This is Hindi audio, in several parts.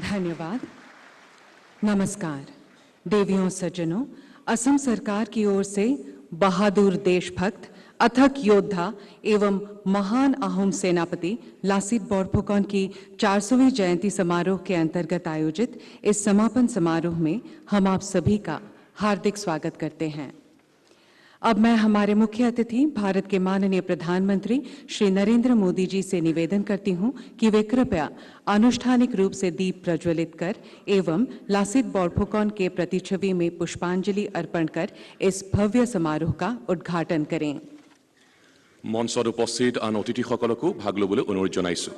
धन्यवाद। नमस्कार देवियों सज्जनों, असम सरकार की ओर से बहादुर देशभक्त, अथक योद्धा एवं महान अहोम सेनापति लासित बोरफुकन की 400वीं जयंती समारोह के अंतर्गत आयोजित इस समापन समारोह में हम आप सभी का हार्दिक स्वागत करते हैं। अब मैं हमारे मुख्य अतिथि भारत के माननीय प्रधानमंत्री श्री नरेंद्र मोदी जी से निवेदन करती हूं कि वे कृपया आनुष्ठानिक रूप से दीप प्रज्वलित कर एवं लासित बोरफुकन के प्रतिछवि में पुष्पांजलि अर्पण कर इस भव्य समारोह का उद्घाटन करें। মঞ্চত উপস্থিত আন অতিথিসকলকো ভাগ ল'বলৈ অনুৰোধ জনাইছো।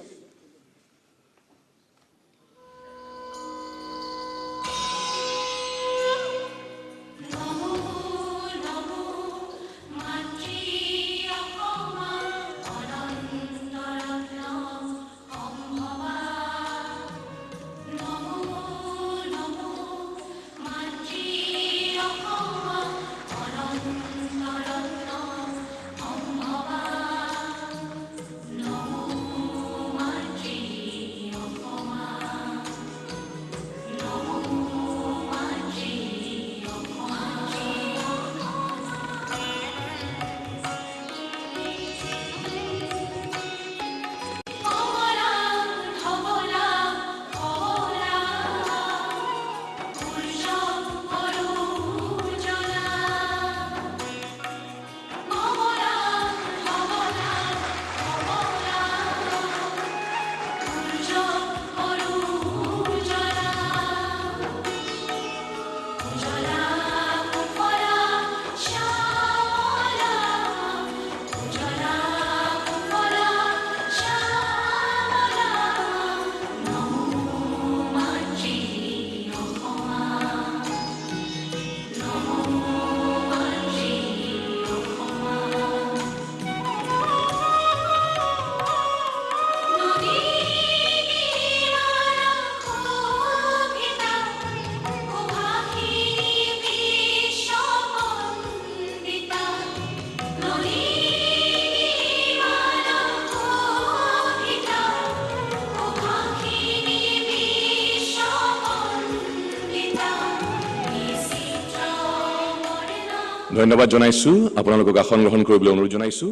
ধন্যবাদ জনাইছো। আপোনালোকক আসন গ্ৰহণ কৰিবলৈ অনুৰোধ জনাইছো।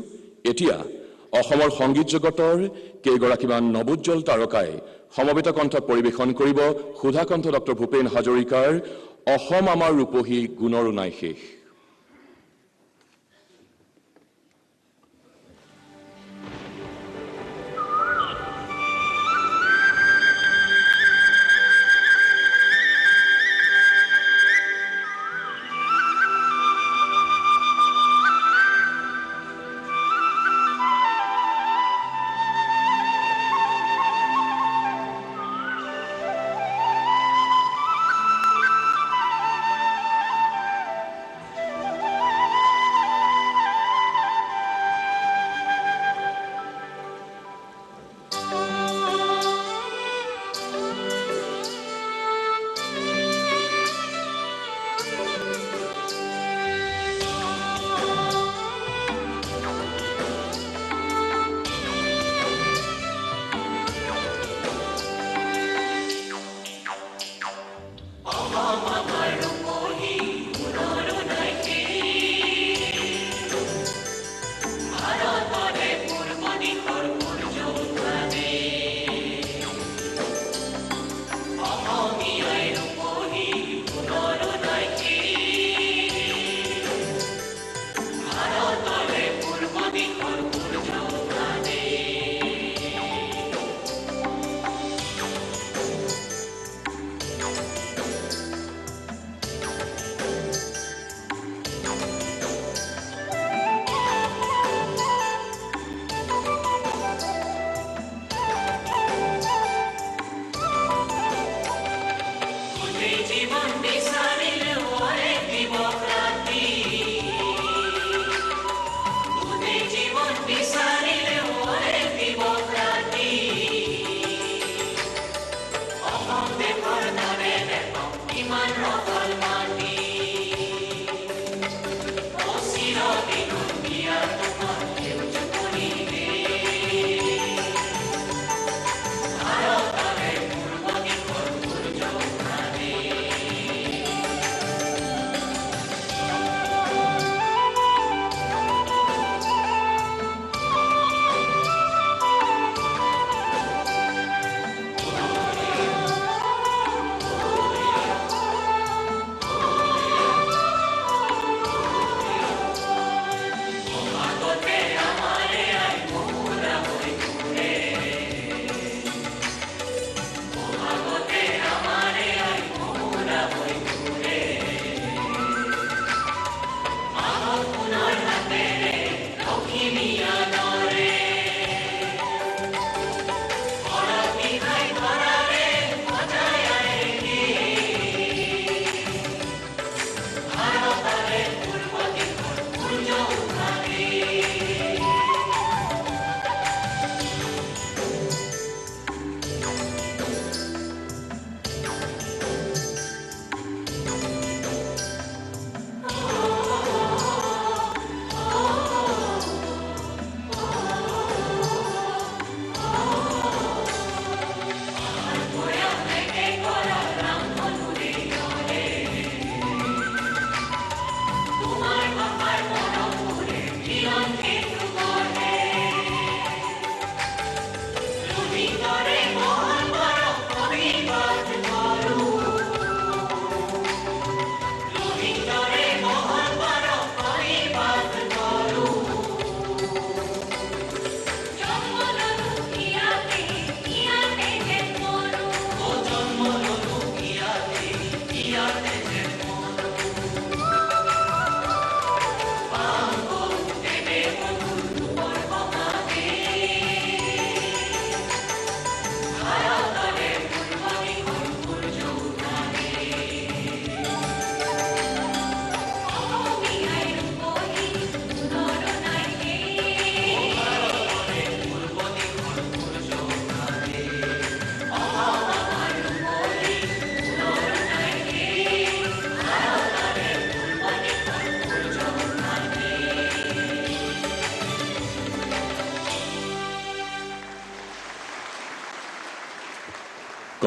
এতিয়া অসমৰ সংগীত জগতৰ কেইগৰাকীমান নৱোজ্জ্বল তাৰকাই সমবেত কণ্ঠত পৰিৱেশন কৰিব সুধাকণ্ঠ ডক্টৰ ভূপেন হাজৰিকাৰ অসম আমাৰ ৰূপহী গুণৰো নাই শেষ।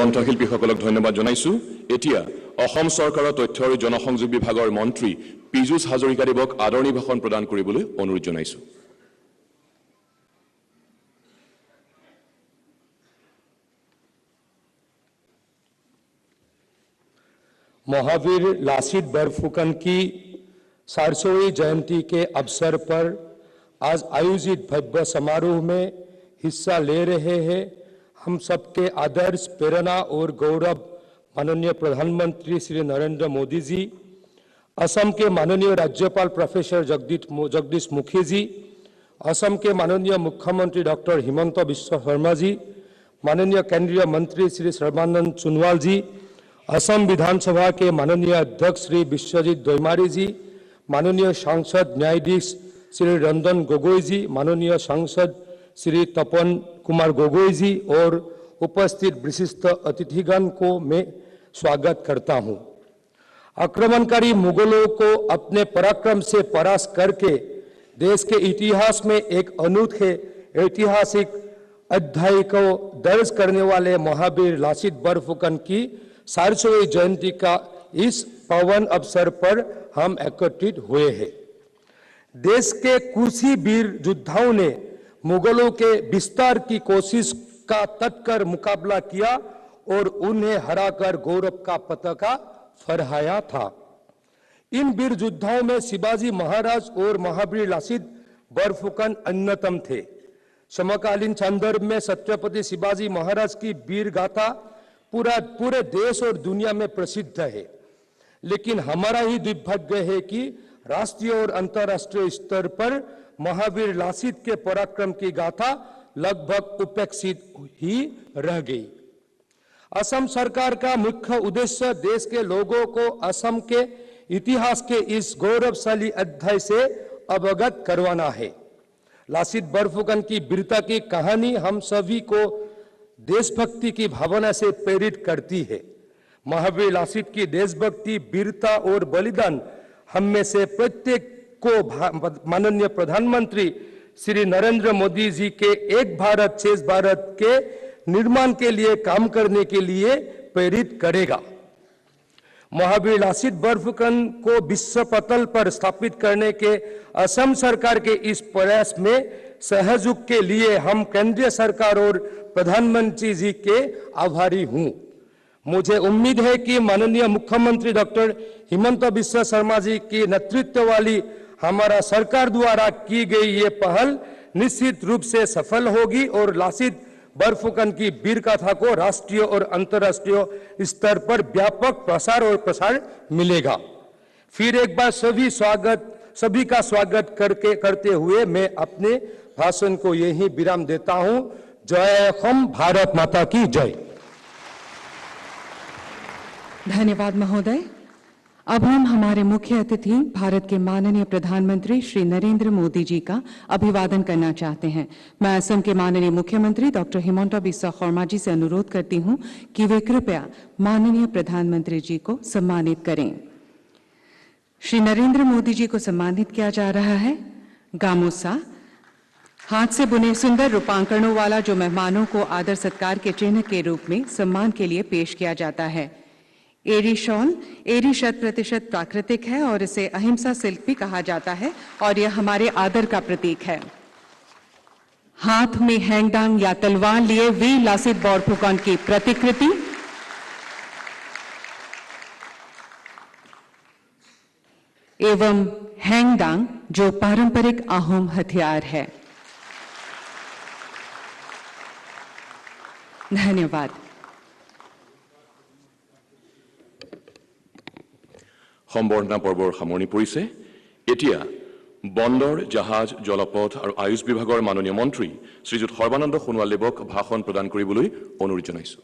কণ্ঠশিল্পীসকলক ধন্যবাদ জনাইছো। এতিয়া অসম চৰকাৰৰ তথ্য আৰু জনসংযোগ বিভাগৰ মন্ত্ৰী পীযুষ হাজৰিকাদেৱক আদৰণি ভাষণ প্ৰদান কৰিবলৈ অনুৰোধ জনাইছো। महावीर लासित बरफुकन की 400वीं जयंती के अवसर पर आज आयोजित भव्य समारोह में हिस्सा ले रहे हैं हम सबके आदर्श, प्रेरणा और गौरव माननीय प्रधानमंत्री श्री नरेंद्र मोदी जी, असम के माननीय राज्यपाल प्रोफेसर जगदीश मुखी जी, असम के माननीय मुख्यमंत्री डॉक्टर हिमंत बिश्व शर्मा जी, माननीय केंद्रीय मंत्री श्री सर्बानंद सोनोवाल जी, असम विधानसभा के माननीय अध्यक्ष श्री विश्वजीत दोयमारी जी, माननीय सांसद न्यायाधीश श्री रंजन गोगोई जी, माननीय सांसद श्री तपन कुमार गोगोई जी और उपस्थित विशिष्ट अतिथिगण को मैं स्वागत करता हूं। आक्रमणकारी मुगलों को अपने पराक्रम से परास्त करके देश के इतिहास में एक अनूठे ऐतिहासिक अध्याय को दर्ज करने वाले महावीर लासित बरफुकन की 400वीं जयंती का इस पावन अवसर पर हम एकत्रित हुए हैं। देश के कुछ वीर योद्धाओं ने मुगलों के विस्तार की कोशिश का तत्कर मुकाबला किया और उन्हें हराकर गौरव का पताका फहराया था। इन वीर योद्धाओं में शिवाजी महाराज और महावीर लासित बरफुकन अन्यतम थे। समकालीन संदर्भ में छत्रपति शिवाजी महाराज की वीर गाथा पूरे देश और दुनिया में प्रसिद्ध है, लेकिन हमारा ही दुर्भाग्य है कि राष्ट्रीय और अंतर्राष्ट्रीय स्तर पर महावीर लासित के पराक्रम की गाथा लगभग उपेक्षित ही रह गई। असम सरकार का मुख्य उद्देश्य देश के लोगों को असम के इतिहास के इस गौरवशाली अध्याय से अवगत करवाना है। लासित बरफुकन की वीरता की कहानी हम सभी को देशभक्ति की भावना से प्रेरित करती है। महावीर लासित की देशभक्ति, वीरता और बलिदान हम में से प्रत्येक को माननीय प्रधानमंत्री श्री नरेंद्र मोदी जी के एक भारत श्रेष्ठ भारत के निर्माण के लिए काम करने के लिए प्रेरित करेगा। महावीर लासित बरफुकन को विश्व पटल पर स्थापित करने के असम सरकार के इस प्रयास में सहयोग के लिए हम केंद्रीय सरकार और प्रधानमंत्री जी के आभारी हूं। मुझे उम्मीद है कि माननीय मुख्यमंत्री डॉक्टर हिमंत बिश्व शर्मा जी की नेतृत्व वाली हमारा सरकार द्वारा की गई ये पहल निश्चित रूप से सफल होगी और लासित बरफुकन की वीर गाथा को राष्ट्रीय और अंतर्राष्ट्रीय स्तर पर व्यापक प्रसार और प्रसार मिलेगा। फिर एक बार सभी का स्वागत करते हुए मैं अपने भाषण को यही विराम देता हूं। जय हम, भारत माता की जय। धन्यवाद महोदय। अब हम हमारे मुख्य अतिथि भारत के माननीय प्रधानमंत्री श्री नरेंद्र मोदी जी का अभिवादन करना चाहते हैं। मैं असम के माननीय मुख्यमंत्री डॉक्टर हिमंत बिश्व शर्मा जी से अनुरोध करती हूं कि वे कृपया माननीय प्रधानमंत्री जी को सम्मानित करें। श्री नरेंद्र मोदी जी को सम्मानित किया जा रहा है। गामोसा हाथ से बुने सुंदर रूपांकनों वाला जो मेहमानों को आदर सत्कार के चिन्ह के रूप में सम्मान के लिए पेश किया जाता है। एरी शॉल, एरी 100% प्राकृतिक है और इसे अहिंसा सिल्क भी कहा जाता है और यह हमारे आदर का प्रतीक है। हाथ में हैंगडांग या तलवार लिए वीर लासित बरफुकन की प्रतिकृति एवं हैंगडांग जो पारंपरिक आहोम हथियार है। धन्यवाद। সম্বৰ্ধনা পৰ্বৰ সামৰণি পৰিছে। এতিয়া বন্দৰ, জাহাজ, জলপথ আৰু আয়ুষ বিভাগৰ মাননীয় মন্ত্ৰী শ্ৰীযুত সৰ্বানন্দ সোণোৱালদেৱক ভাষণ প্ৰদান কৰিবলৈ অনুৰোধ জনাইছো।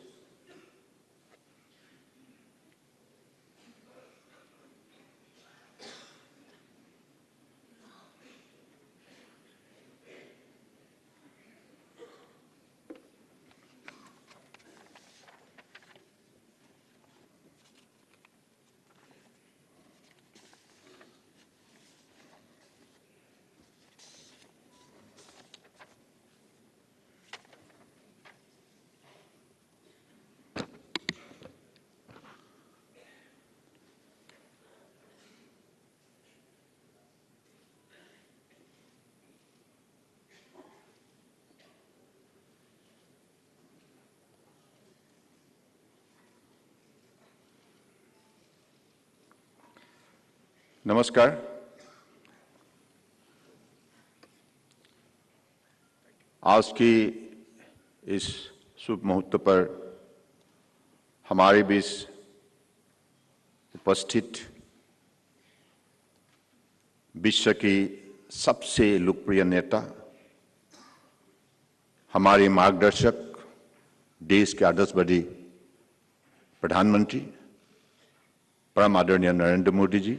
नमस्कार। आज की इस शुभ मुहूर्त पर हमारे बीच उपस्थित विश्व की सबसे लोकप्रिय नेता, हमारे मार्गदर्शक, देश के आदर्शवादी प्रधानमंत्री परम आदरणीय नरेंद्र मोदी जी,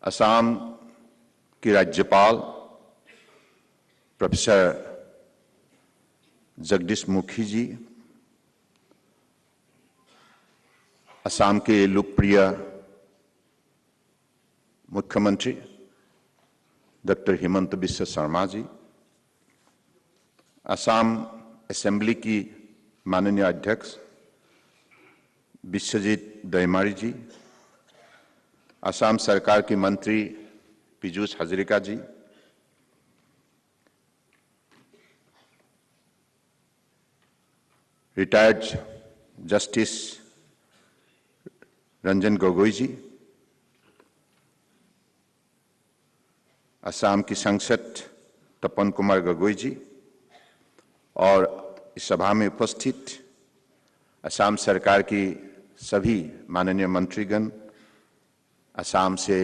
असम की राज्यपाल प्रोफेसर जगदीश मुखी जी, असम के लोकप्रिय मुख्यमंत्री डॉक्टर हिमंत बिश्व शर्मा जी, असम असेंबली की माननीय अध्यक्ष विश्वजीत दैमारी जी, असम सरकार के मंत्री पीयूष हजारिका जी, रिटायर्ड जस्टिस रंजन गोगोई जी, असम की सांसद तपन कुमार गोगोई जी और इस सभा में उपस्थित असम सरकार की सभी माननीय मंत्रीगण, असम से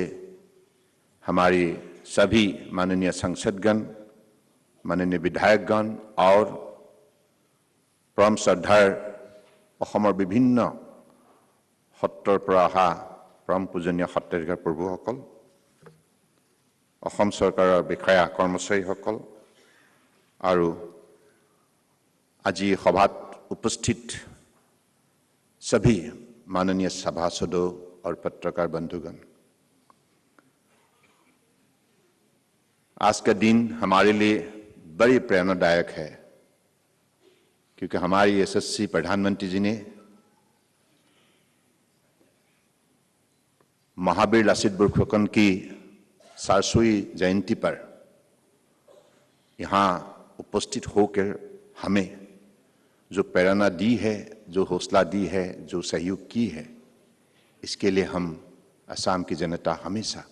हमारी सभी माननीय सांसदगण, माननीय विधायकगण और परम श्रद्धार অসমৰ বিভিন্ন সত্ৰৰ পৰা অহা পৰম পূজনীয় সত্ৰাধিকাৰ প্ৰভুসকল, অসম চৰকাৰৰ বিষয়া কৰ্মচাৰীসকল আৰু আজি সভাত उपस्थित सभी माननीय सभासदों और पत्रकार बंधुगण, आज का दिन हमारे लिए बड़ी प्रेरणादायक है, क्योंकि हमारी यशस्वी प्रधानमंत्री जी ने महावीर लासित बोरफुकन की 400वीं जयंती पर यहाँ उपस्थित होकर हमें जो प्रेरणा दी है, जो हौसला दी है, जो सहयोग की है, इसके लिए हम असम की जनता हमेशा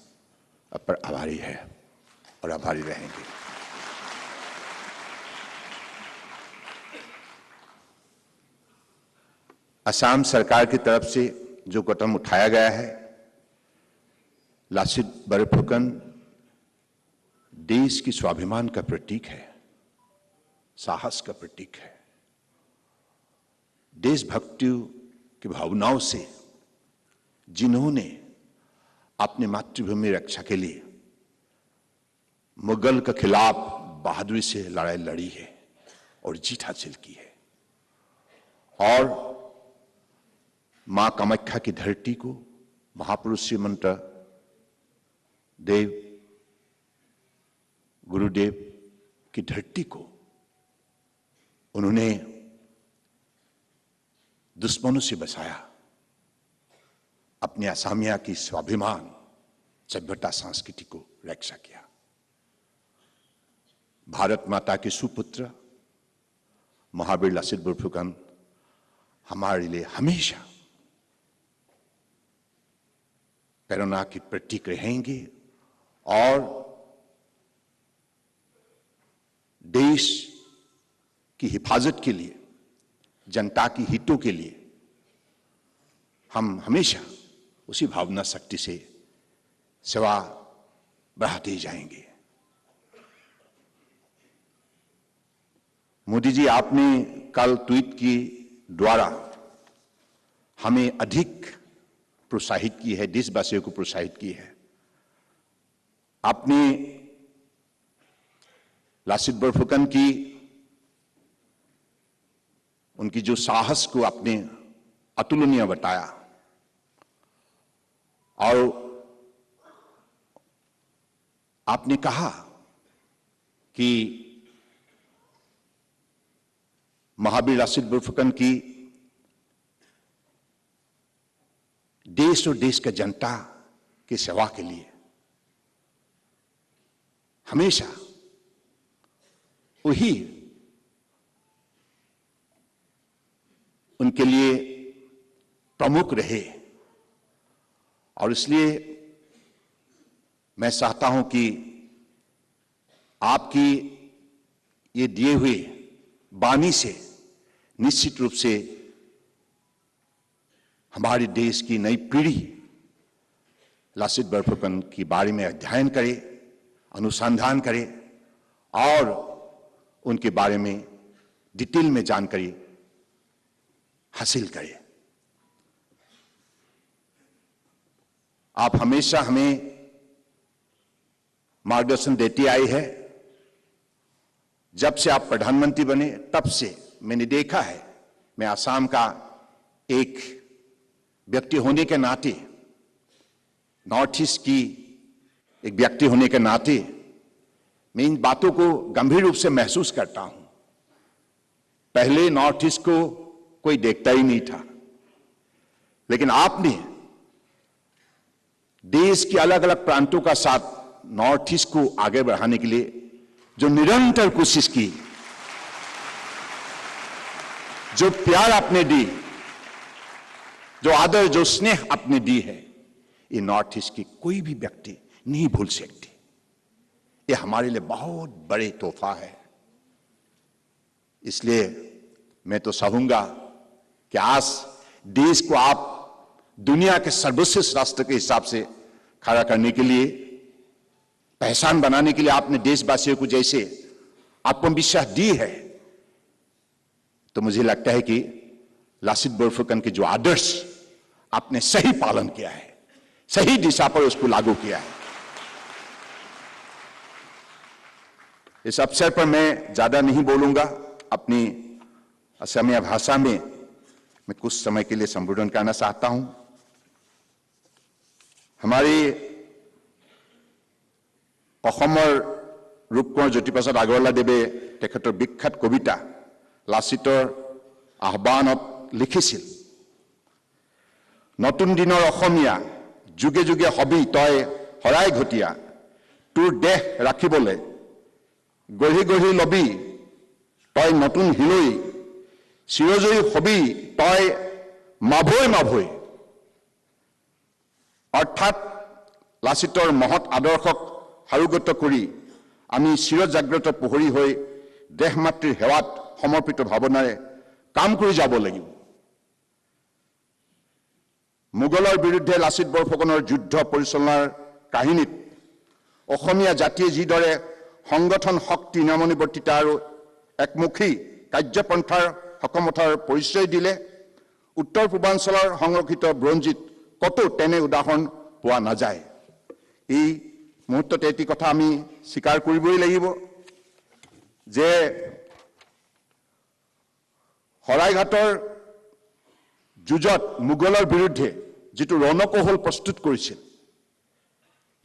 पर आभारी है और आभारी रहेंगे। असम सरकार की तरफ से जो कदम उठाया गया है, लासित बोरफुकन देश की स्वाभिमान का प्रतीक है, साहस का प्रतीक है, देशभक्ति की भावनाओं से जिन्होंने अपनी मातृभूमि रक्षा के लिए मुगल के खिलाफ बहादुरी से लड़ाई लड़ी है और जीत हासिल की है, और मां कामाख्या की धरती को, महापुरुष श्रीमंत देव गुरुदेव की धरती को उन्होंने दुश्मनों से बचाया, अपने असमिया की स्वाभिमान, सभ्यता, संस्कृति को रक्षा किया। भारत माता के सुपुत्र महावीर लासित बोरफुकन हमारे लिए हमेशा प्रेरणा की प्रतीक रहेंगे और देश की हिफाजत के लिए, जनता की हितों के लिए हम हमेशा उसी भावना शक्ति से सेवा बढ़ाते जाएंगे। मोदी जी, आपने कल ट्वीट की द्वारा हमें अधिक प्रोत्साहित की है, देशवासियों को प्रोत्साहित की है। आपने लासित बोरफुकन की उनकी जो साहस को आपने अतुलनीय बताया और आपने कहा कि महावीर लासित बोरफुकन की देश और देश के जनता की सेवा के लिए हमेशा वही उनके लिए प्रमुख रहे और इसलिए मैं चाहता हूं कि आपकी ये दिए हुए वाणी से निश्चित रूप से हमारे देश की नई पीढ़ी लासित बरफुकन के बारे में अध्ययन करे, अनुसंधान करे और उनके बारे में डिटेल में जानकारी हासिल करे। आप हमेशा हमें मार्गदर्शन देती आई है। जब से आप प्रधानमंत्री बने तब से मैंने देखा है, मैं असम का एक व्यक्ति होने के नाते, नॉर्थ ईस्ट की एक व्यक्ति होने के नाते मैं इन बातों को गंभीर रूप से महसूस करता हूं। पहले नॉर्थ ईस्ट को कोई देखता ही नहीं था, लेकिन आपने देश के अलग अलग प्रांतों का साथ नॉर्थ ईस्ट को आगे बढ़ाने के लिए जो निरंतर कोशिश की, जो प्यार आपने दी, जो आदर, जो स्नेह आपने दी है, ये नॉर्थ ईस्ट की कोई भी व्यक्ति नहीं भूल सकती। ये हमारे लिए बहुत बड़े तोहफा है। इसलिए मैं तो चाहूंगा कि आज देश को आप दुनिया के सर्वश्रेष्ठ राष्ट्र के हिसाब से खड़ा करने के लिए, पहचान बनाने के लिए आपने देशवासियों को जैसे आत्मविश्वास दी है, तो मुझे लगता है कि लासित बोरफुकन के जो आदर्श आपने सही पालन किया है, सही दिशा पर उसको लागू किया है। इस अवसर पर मैं ज्यादा नहीं बोलूंगा। अपनी असमिया भाषा में मैं कुछ समय के लिए संबोधन करना चाहता हूं। हमारी रूपकोण ज्योतिप्रसाद আগৰৱালাদেৱে তেখেতৰ বিখ্যাত কবিতা লাচিতৰ আহ্বানত লিখিছিল, নতুন দিনৰ অসমীয়া যুগে যুগে হবি তই হৰাই ঘটীয়া, তোৰ দেহ ৰাখিবলৈ গঢ়ি গঢ়ি লবি তই নতুন হিলৈ, চিৰজয়ী হবি তই মাভৈ মাভৈ। অৰ্থাৎ লাচিতৰ মহৎ আদৰ্শক সাৰোগত কৰি আমি চিৰজাগ্ৰত প্ৰহৰী হৈ দেশ মাতৃৰ সেৱাত সমৰ্পিত ভাৱনাৰে কাম কৰি যাব লাগিব। মোগলৰ বিৰুদ্ধে লাচিত বৰফুকনৰ যুদ্ধ পৰিচালনাৰ কাহিনীত অসমীয়া জাতিয়ে যিদৰে সংগঠন শক্তি, নিয়মানুবৰ্তিতা আৰু একমুখী কাৰ্যপন্থাৰ সক্ষমতাৰ পৰিচয় দিলে, উত্তৰ পূৰ্বাঞ্চলৰ সংৰক্ষিত বুৰঞ্জীত কতো তেনে উদাহৰণ পোৱা নাযায়। এই মুহূৰ্ততে এটি কথা আমি স্বীকাৰ কৰিবই লাগিব যে শৰাইঘাটৰ যুঁজত মোগলৰ বিৰুদ্ধে যিটো ৰণকৌশল প্ৰস্তুত কৰিছিল,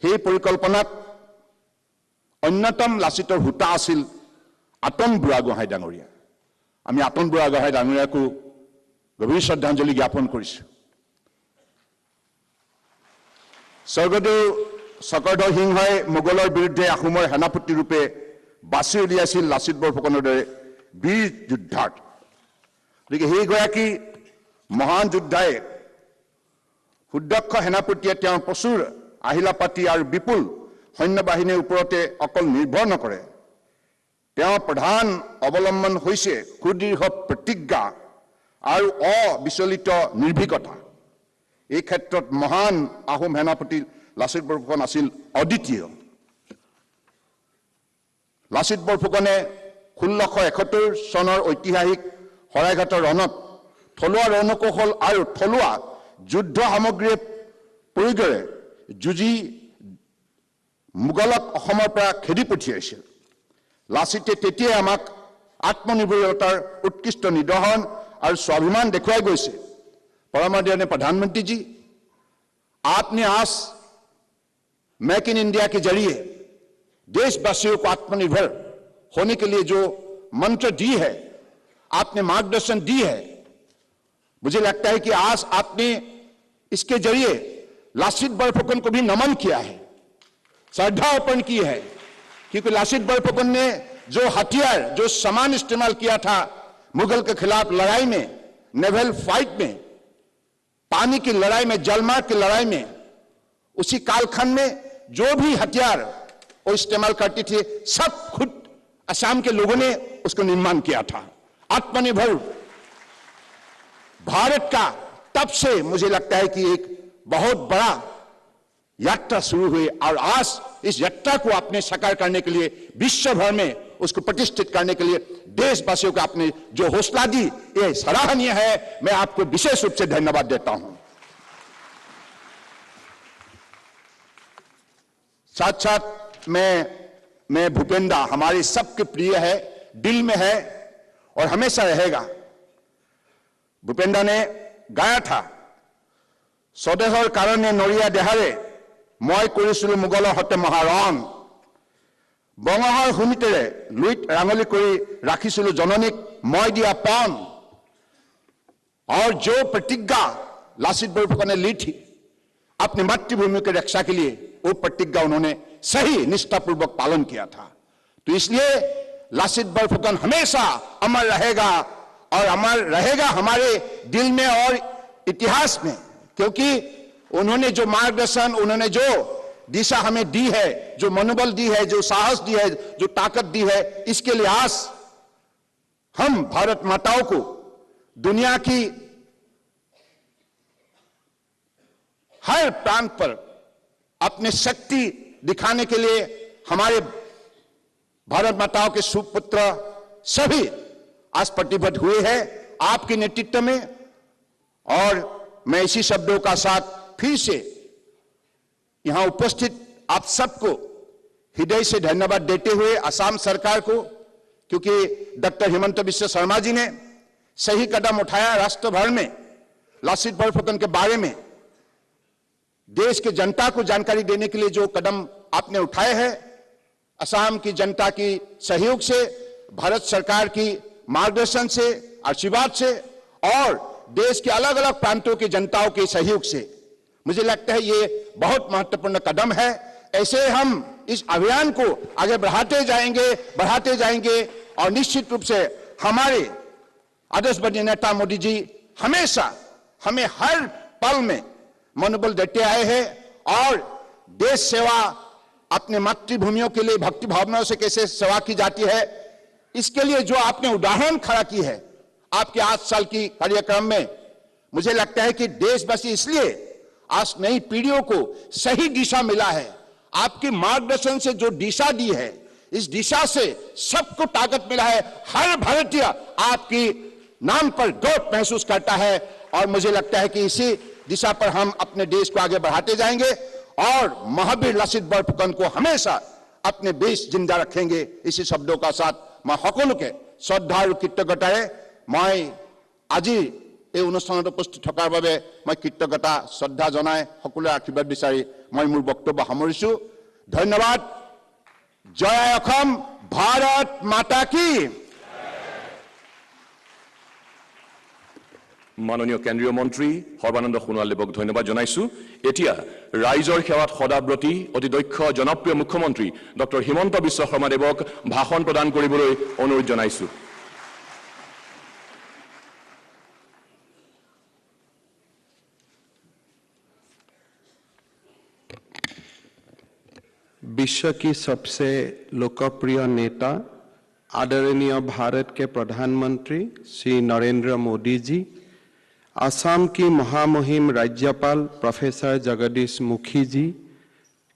সেই পৰিকল্পনাত অন্যতম লাচিতৰ হোতা আছিল আতন বুঢ়াগোহাঁই ডাঙৰীয়া। আমি আতন বুঢ়াগোহাঁই ডাঙৰীয়াকো গভীৰ শ্ৰদ্ধাঞ্জলি জ্ঞাপন কৰিছো। স্বৰ্গদেউ চক্ৰধৰ সিংহই মোগলৰ বিৰুদ্ধে আহোমৰ সেনাপতি ৰূপে বাছি উলিয়াইছিল লাচিত বৰফুকনৰ দৰে বীৰ যোদ্ধাক। গতিকে সেইগৰাকী মহান যোদ্ধাই সুদক্ষ সেনাপতিয়ে তেওঁৰ প্ৰচুৰ আহিলা পাতি আৰু বিপুল সৈন্যবাহিনীৰ ওপৰতে অকল নিৰ্ভৰ নকৰে, তেওঁৰ প্ৰধান অৱলম্বন হৈছে সুদৃঢ় প্ৰতিজ্ঞা আৰু অবিচলিত নিৰ্ভীকতা। এই ক্ষেত্ৰত মহান আহোম সেনাপতি লাচিত বৰফুকন আছিল অদ্বিতীয়। লাচিত বৰফুকনে 1671 চনৰ ঐতিহাসিক শৰাইঘাটৰ ৰণত থলুৱা ৰণকৌশল আৰু থলুৱা যুদ্ধ সামগ্ৰীৰ প্ৰয়োগেৰে যুঁজি মোগলক অসমৰ পৰা খেদি পঠিয়াইছিল। লাচিতে তেতিয়াই আমাক আত্মনিৰ্ভৰতাৰ উৎকৃষ্ট নিদৰ্শন আৰু স্বাভিমান দেখুৱাই গৈছে। परम आदरणीय प्रधानमंत्री जी, आपने आज मेक इन इंडिया के जरिए देशवासियों को आत्मनिर्भर होने के लिए जो मंत्र दी है, आपने मार्गदर्शन दी है, मुझे लगता है कि आज आपने इसके जरिए लासित बरफुकन को भी नमन किया है, श्रद्धा अर्पण की है। क्योंकि लासित बरफुकन ने जो हथियार, जो सामान इस्तेमाल किया था मुगल के खिलाफ लड़ाई में, नेवल फाइट में, पानी की लड़ाई में, जलमार्ग की लड़ाई में, उसी कालखंड में जो भी हथियार वो इस्तेमाल करती थी, सब खुद असम के लोगों ने उसको निर्माण किया था। आत्मनिर्भर भारत का तब से मुझे लगता है कि एक बहुत बड़ा यात्रा शुरू हुई, और आज इस यात्रा को अपने साकार करने के लिए, विश्व भर में उसको प्रतिष्ठित करने के लिए देशवासियों को आपने जो हौसला दी, ये सराहनीय है। मैं आपको विशेष रूप से धन्यवाद देता हूं। साथ साथ मैं भूपेंद्र हमारे सबके प्रिय है, दिल में है और हमेशा रहेगा। भूपेंद्र ने गाया था, स्वदेशर कारणे नरिया देहारे मैं करिছিলো मोगলৰ हते महारण, बंगहर हुमितेरे लुइट रांगली करी राखिছিলো जननीक मैं दिया पन। और जो प्रतिज्ञा लासित बरफुकन ने ली थी अपनी मातृभूमि की रक्षा के लिए, वो प्रतिज्ञा उन्होंने सही निष्ठापूर्वक पालन किया था। तो इसलिए लासित बरफुकन हमेशा अमर रहेगा, और अमर रहेगा हमारे दिल में और इतिहास में, क्योंकि उन्होंने जो मार्गदर्शन, उन्होंने जो दिशा हमें दी है, जो मनोबल दी है, जो साहस दी है, जो ताकत दी है, इसके लिए आज हम भारत माताओं को दुनिया की हर प्रांत पर अपने शक्ति दिखाने के लिए हमारे भारत माताओं के सुपुत्र सभी आज प्रतिबद्ध हुए हैं आपके नेतृत्व में। और मैं इसी शब्दों का साथ फिर से यहां उपस्थित आप सबको हृदय से धन्यवाद देते हुए असम सरकार को, क्योंकि डॉक्टर हिमंत बिश्व शर्मा जी ने सही कदम उठाया राष्ट्र भर में लासित बरफुकन के बारे में देश के जनता को जानकारी देने के लिए जो कदम आपने उठाए हैं, असम की जनता की सहयोग से, भारत सरकार की मार्गदर्शन से, आशीर्वाद से और देश के अलग अलग प्रांतों की जनताओं के सहयोग से, मुझे लगता है ये बहुत महत्वपूर्ण कदम है। ऐसे हम इस अभियान को आगे बढ़ाते जाएंगे और निश्चित रूप से हमारे आदर्शवादी नेता मोदी जी हमेशा हमें हर पल में मनोबल देते आए हैं, और देश सेवा, अपने मातृभूमियों के लिए भक्ति भावनाओं से कैसे सेवा की जाती है, इसके लिए जो आपने उदाहरण खड़ा की है आपके 8 साल की कार्यक्रम में, मुझे लगता है कि देशवासी इसलिए आज नई पीढ़ियों को सही दिशा मिला है। आपके मार्गदर्शन से जो दिशा दी है, इस दिशा से सबको ताकत मिला है। हर भारतीय आपकी नाम पर गर्व महसूस करता है, और मुझे लगता है कि इसी दिशा पर हम अपने देश को आगे बढ़ाते जाएंगे और महावीर लासित बरफुकन को हमेशा अपने देश जिंदा रखेंगे। इसी शब्दों का साथ मैं সকলোকে শ্ৰদ্ধা আৰু কৃতজ্ঞতাৰে মই আজি এই অনুষ্ঠানত উপস্থিত থকাৰ বাবে মই কৃতজ্ঞতা শ্ৰদ্ধা জনাই সকলোৰে আশীৰ্বাদ বিচাৰি মই মোৰ বক্তব্য সামৰিছো। ধন্যবাদ। জয় অসম, ভাৰত মাতা কি। মাননীয় কেন্দ্ৰীয় মন্ত্ৰী সৰ্বানন্দ সোণোৱাল দেৱক ধন্যবাদ জনাইছো। এতিয়া ৰাইজৰ সেৱাত সদাব্ৰতী অতি দক্ষ জনপ্ৰিয় মুখ্যমন্ত্ৰী ডক্টৰ হিমন্ত বিশ্ব শৰ্মা দেৱক ভাষণ প্ৰদান কৰিবলৈ অনুৰোধ জনাইছো। विश्व की सबसे लोकप्रिय नेता आदरणीय भारत के प्रधानमंत्री श्री नरेंद्र मोदी जी, असम की महामहिम राज्यपाल प्रोफेसर जगदीश मुखी जी,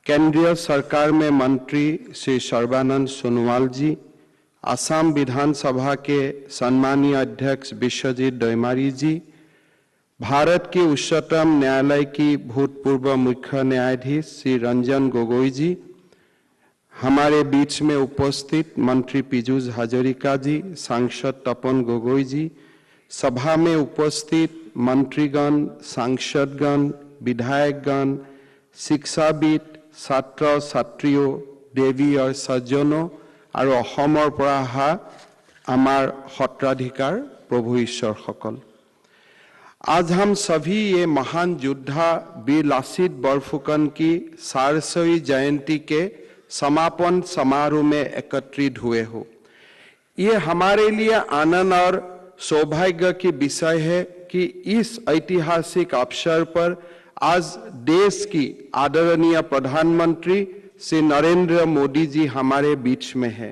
केंद्रीय सरकार में मंत्री श्री सर्बानंद सोनोवाल जी, असम विधानसभा के सम्मानीय अध्यक्ष विश्वजीत दौमारी जी, भारत की उच्चतम न्यायालय की भूतपूर्व मुख्य न्यायाधीश श्री रंजन गोगोई जी, हमारे बीच में उपस्थित मंत्री पीयूष हजारिका जी, सांसद तपन गोगोई जी, सभा में उपस्थित मंत्रीगण, सांसदगण, विधायकगण, शिक्षाविद, छात्र छात्रियों, देवी और सज्जनों और अहोমৰ পৰা অহা আমাৰ সত্ৰাধিকাৰ प्रभु ईश्वर सकल, आज हम सभी ये महान योद्धा वीर लासित बरफुकन की 400वीं जयंती के समापन समारोह में एकत्रित हुए हो। ये हमारे लिए आनंद और सौभाग्य की विषय है कि इस ऐतिहासिक अवसर पर आज देश की आदरणीय प्रधानमंत्री श्री नरेंद्र मोदी जी हमारे बीच में है।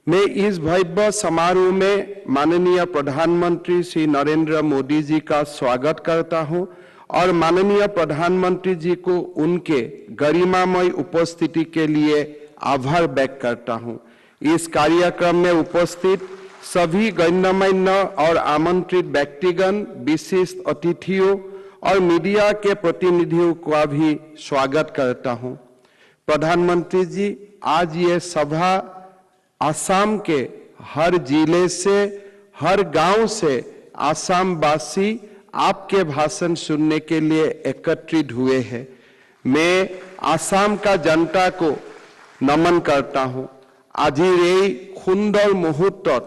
मैं इस भव्य समारोह में माननीय प्रधानमंत्री श्री नरेंद्र मोदी जी का स्वागत करता हूं और माननीय प्रधानमंत्री जी को उनके गरिमामय उपस्थिति के लिए आभार व्यक्त करता हूं। इस कार्यक्रम में उपस्थित सभी गण्यमान्य और आमंत्रित व्यक्तिगण, विशिष्ट अतिथियों और मीडिया के प्रतिनिधियों का भी स्वागत करता हूं। प्रधानमंत्री जी, आज ये सभा असम के हर जिले से, हर गांव से असम वासी आपके भाषण सुनने के लिए एकत्रित हुए हैं। मैं असम का जनता को नमन करता हूं। আজিৰ এই সুন্দৰ মুহূৰ্তত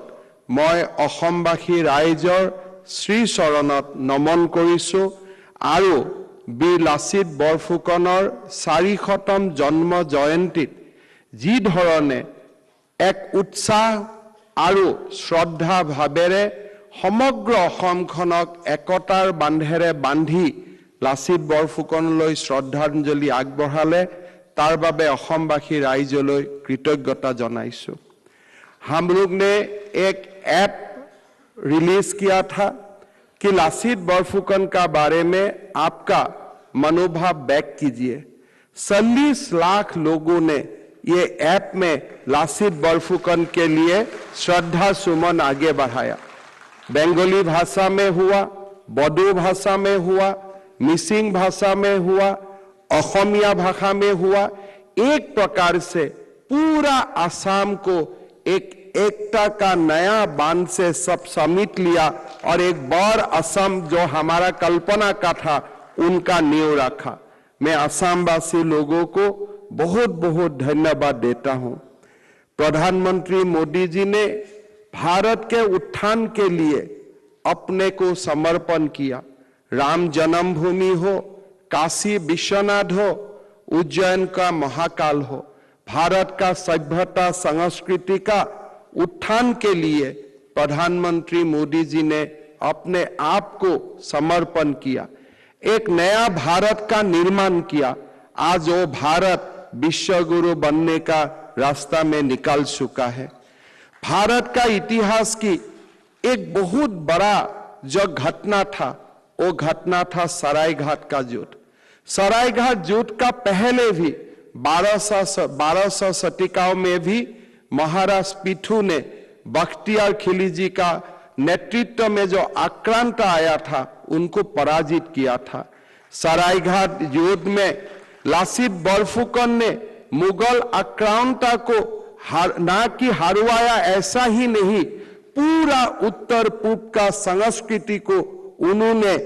মই অসমবাসী ৰাইজৰ শ্ৰীচৰণত নমন কৰিছোঁ আৰু বীৰ লাচিত বৰফুকনৰ 400তম জন্ম জয়ন্তীত যি ধৰণে এক উৎসাহ আৰু শ্ৰদ্ধা ভাৱেৰে সমগ্ৰ অসমখনক একতাৰ বান্ধেৰে বান্ধি লাচিত বৰফুকনলৈ শ্ৰদ্ধাঞ্জলি আগবঢ়ালে तार बाबे अहोमवासी राइजলৈ कृतज्ञता जनाइছো। हम लोग ने एक ऐप रिलीज किया था कि लासित बरफुकन का बारे में आपका मनोभाव व्यक्त कीजिए। 40 लाख लोगों ने ये ऐप में लासित बरफुकन के लिए श्रद्धा सुमन आगे बढ़ाया। बंगाली भाषा में हुआ, बोडो भाषा में हुआ, मिसिंग भाषा में हुआ, असमिया भाषा में हुआ। एक प्रकार से पूरा असम को एक एकता का नया बांध से सब समेट लिया और एक बड़ असम जो हमारा कल्पना का था उनका नींव रखा। मैं असमवासी लोगों को बहुत बहुत धन्यवाद देता हूं। प्रधानमंत्री मोदी जी ने भारत के उत्थान के लिए अपने को समर्पण किया। राम जन्मभूमि हो, काशी विश्वनाथ हो, उज्जैन का महाकाल हो, भारत का सभ्यता संस्कृति का उत्थान के लिए प्रधानमंत्री मोदी जी ने अपने आप को समर्पण किया, एक नया भारत का निर्माण किया। आज वो भारत विश्व गुरु बनने का रास्ता में निकल चुका है। भारत का इतिहास की एक बहुत बड़ा जो घटना था वो घटना था सरायघाट का युद्ध। सरायघाट युद्ध का पहले भी 1200 शतिकाओं में भी महाराज पीठू ने बख्तियार खिलजी का नेतृत्व में जो आक्रांत आया था उनको पराजित किया था। सरायघाट युद्ध में लासित बरफुकन ने मुगल आक्रांता को ना कि हरवाया, ऐसा ही नहीं, पूरा उत्तर पूर्व का संस्कृति को उन्होंने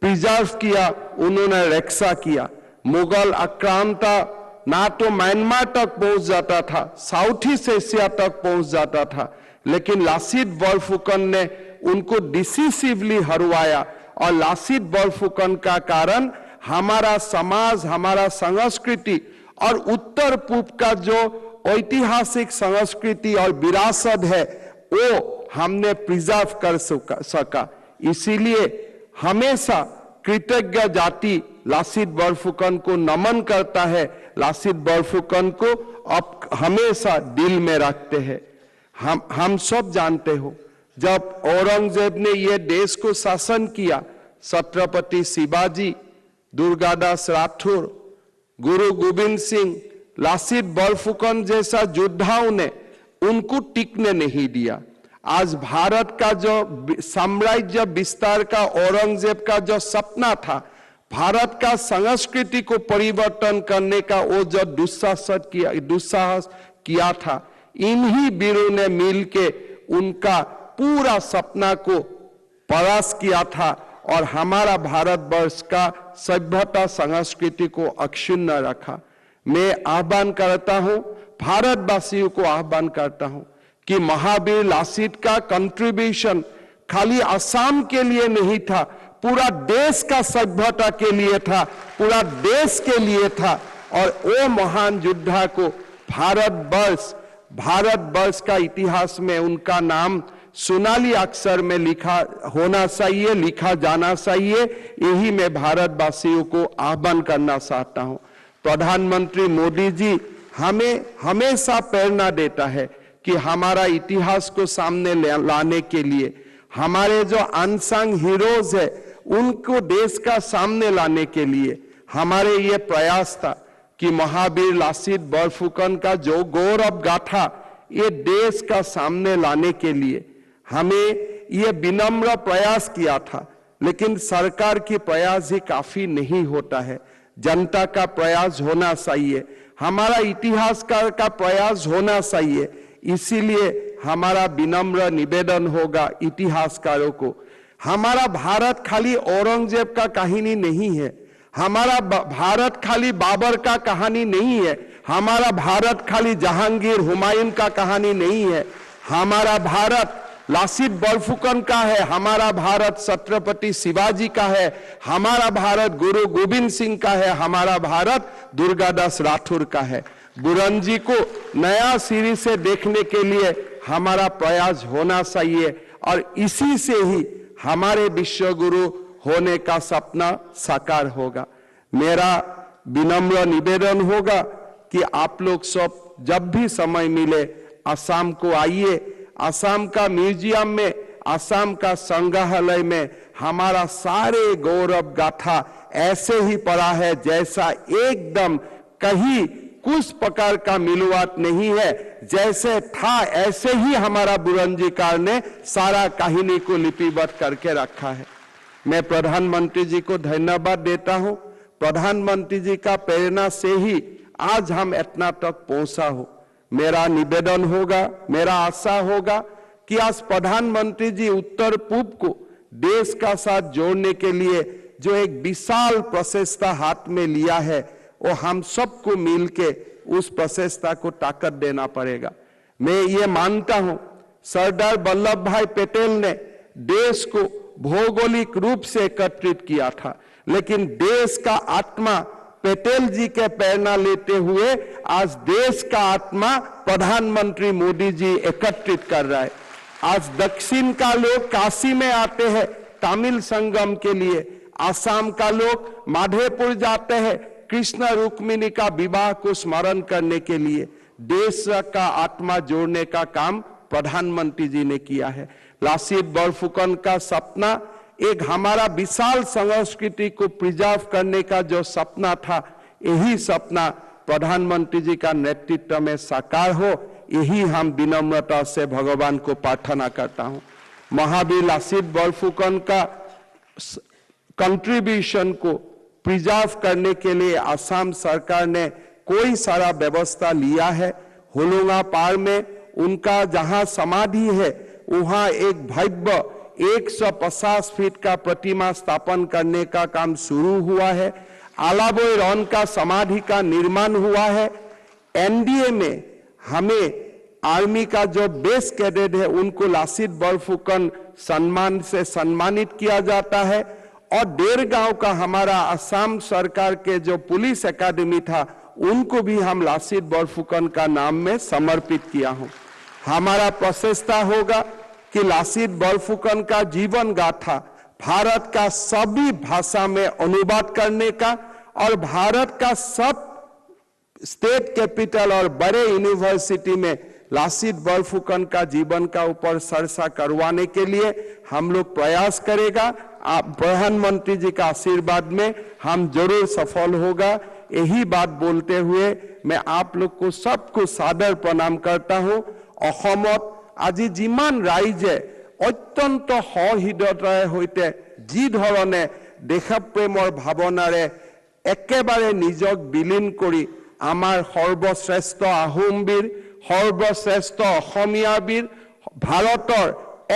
प्रिजर्व किया, उन्होंने रक्षा किया। मुगल आक्रांता ना तो म्यांमार तक पहुंच जाता था, साउथ ईस्ट एशिया तक पहुंच जाता था, लेकिन लासित बरफुकन ने उनको डिसिसिवली हरवाया और लासित बरफुकन का कारण हमारा समाज, हमारा संस्कृति और उत्तर पूर्व का जो ऐतिहासिक संस्कृति और विरासत है वो हमने प्रिजर्व कर सका। इसीलिए हमेशा कृतज्ञ जाति लासित बरफुकन को नमन करता है, लासित बरफुकन को अब हमेशा दिल में रखते हैं। हम सब जानते हो जब औरंगजेब ने ये देश को शासन किया, छत्रपति शिवाजी, दुर्गादास राठौर, गुरु गोविंद सिंह, लासित बरफुकन जैसा योद्धाओं ने उनको टिकने नहीं दिया। आज भारत का जो साम्राज्य विस्तार का औरंगजेब का जो सपना था, भारत का संस्कृति को परिवर्तन करने का वो जो दुस्साहस किया था, इन्हीं वीरों ने मिलके उनका पूरा सपना को परास्त किया था और हमारा भारतवर्ष का सभ्यता संस्कृति को अक्षुण्ण रखा। मैं आह्वान करता हूं, भारतवासियों को आह्वान करता हूं कि महावीर लासित का कंट्रीब्यूशन खाली असम के लिए नहीं था, पूरा देश का सभ्यता के लिए था, पूरा देश के लिए था। और वो महान योद्धा को भारतवर्ष का इतिहास में उनका नाम सोनाली अक्षर में लिखा होना चाहिए, लिखा जाना चाहिए। यही मैं भारतवासियों को आह्वान करना चाहता हूं। प्रधानमंत्री मोदी जी हमें हमेशा प्रेरणा देता है कि हमारा इतिहास को सामने लाने के लिए हमारे जो अनसंग हीरोज है उनको देश का सामने लाने के लिए हमारे ये प्रयास था कि महावीर लासित बरफुकन का जो गौरव गाथा ये देश का सामने लाने के लिए हमें ये विनम्र प्रयास किया था। लेकिन सरकार की प्रयास ही काफी नहीं होता है, जनता का प्रयास होना चाहिए, हमारा इतिहासकार का प्रयास होना चाहिए। इसीलिए हमारा विनम्र निवेदन होगा इतिहासकारों को, हमारा भारत खाली औरंगजेब का कहानी नहीं है, हमारा भारत खाली बाबर का कहानी नहीं है, हमारा भारत खाली जहांगीर हुमायूं का कहानी नहीं है, हमारा भारत लासित बरफुकन का है, हमारा भारत छत्रपति शिवाजी का है, हमारा भारत गुरु गोविंद सिंह का है, हमारा भारत दुर्गादास राठौर का है। बुरंजी को नया सिरे से देखने के लिए हमारा प्रयास होना चाहिए और इसी से ही हमारे विश्व गुरु होने का सपना साकार होगा। मेरा विनम्र निवेदन होगा कि आप लोग सब जब भी समय मिले असम को आइए, असम का म्यूजियम में, असम का संग्रहालय में हमारा सारे गौरव गाथा ऐसे ही पड़ा है जैसा एकदम कहीं कुछ प्रकार का मिलवाट नहीं है, जैसे था ऐसे ही हमारा बुरंजीकार ने सारा कहानी को लिपिबद्ध करके रखा है। मैं प्रधानमंत्री जी को धन्यवाद देता हूं। प्रधानमंत्री जी का प्रेरणा से ही आज हम इतना तक पहुंचा हो। मेरा निवेदन होगा, मेरा आशा होगा कि आज प्रधानमंत्री जी उत्तर पूर्व को देश का साथ जोड़ने के लिए जो एक विशाल प्रचेष्टा हाथ में लिया है वो हम सबको मिलके उस प्रचेष्टा को ताकत देना पड़ेगा। मैं ये मानता हूं सरदार वल्लभ भाई पटेल ने देश को भौगोलिक रूप से एकत्रित किया था, लेकिन देश का आत्मा पटेल जी के प्रेरणा लेते हुए आज देश का आत्मा प्रधानमंत्री मोदी जी एकत्रित कर रहा है। आज दक्षिण का लोग काशी में आते हैं तमिल संगम के लिए, आसाम का लोग माधेपुर जाते हैं कृष्ण रुक्मिणी का विवाह को स्मरण करने के लिए। देश का आत्मा जोड़ने का काम प्रधानमंत्री जी ने किया है। लासित बरफुकन का सपना एक हमारा विशाल संस्कृति को प्रिजर्व करने का जो सपना था, यही सपना प्रधानमंत्री जी का नेतृत्व में साकार हो, यही हम विनम्रता से भगवान को प्रार्थना करता हूं। महावीर लासित बरफुकन का कंट्रीब्यूशन को प्रिजर्व करने के लिए असम सरकार ने कोई सारा व्यवस्था लिया है। होलोंगा पार में उनका जहां समाधि है वहां एक भव्य 150 फीट का प्रतिमा स्थापन करने का काम शुरू हुआ है। आलाबोई रॉन का समाधि का निर्माण हुआ है। एनडीए में हमें आर्मी का जो बेस कैडेट है उनको लासित बरफुकन सम्मान से सम्मानित किया जाता है। और डेरगांव का हमारा असम सरकार के जो पुलिस एकेडमी था उनको भी हम लासित बरफुकन का नाम में समर्पित किया हूं। हमारा प्रचेष्टा होगा कि लासित बरफुकन का जीवन गाथा भारत का सभी भाषा में अनुवाद करने का और भारत का सब स्टेट कैपिटल और बड़े यूनिवर्सिटी में लासित बरफुकन का जीवन का ऊपर चर्चा करवाने के लिए हम लोग प्रयास करेगा। आप प्रधानमंत्री जी का आशीर्वाद में हम जरूर सफल होगा। यही बात बोलते हुए मैं आप लोग को सबको सादर प्रणाम करता हूं। অসমত আজি যিমান ৰাইজে অত্যন্ত সহৃদয়তাৰ সৈতে যি ধৰণে দেশপ্ৰেমৰ ভাৱনাৰে একেবাৰে নিজক বিলীন কৰি আমাৰ সৰ্বশ্ৰেষ্ঠ আহোম বীৰ, সৰ্বশ্ৰেষ্ঠ অসমীয়া বীৰ, ভাৰতৰ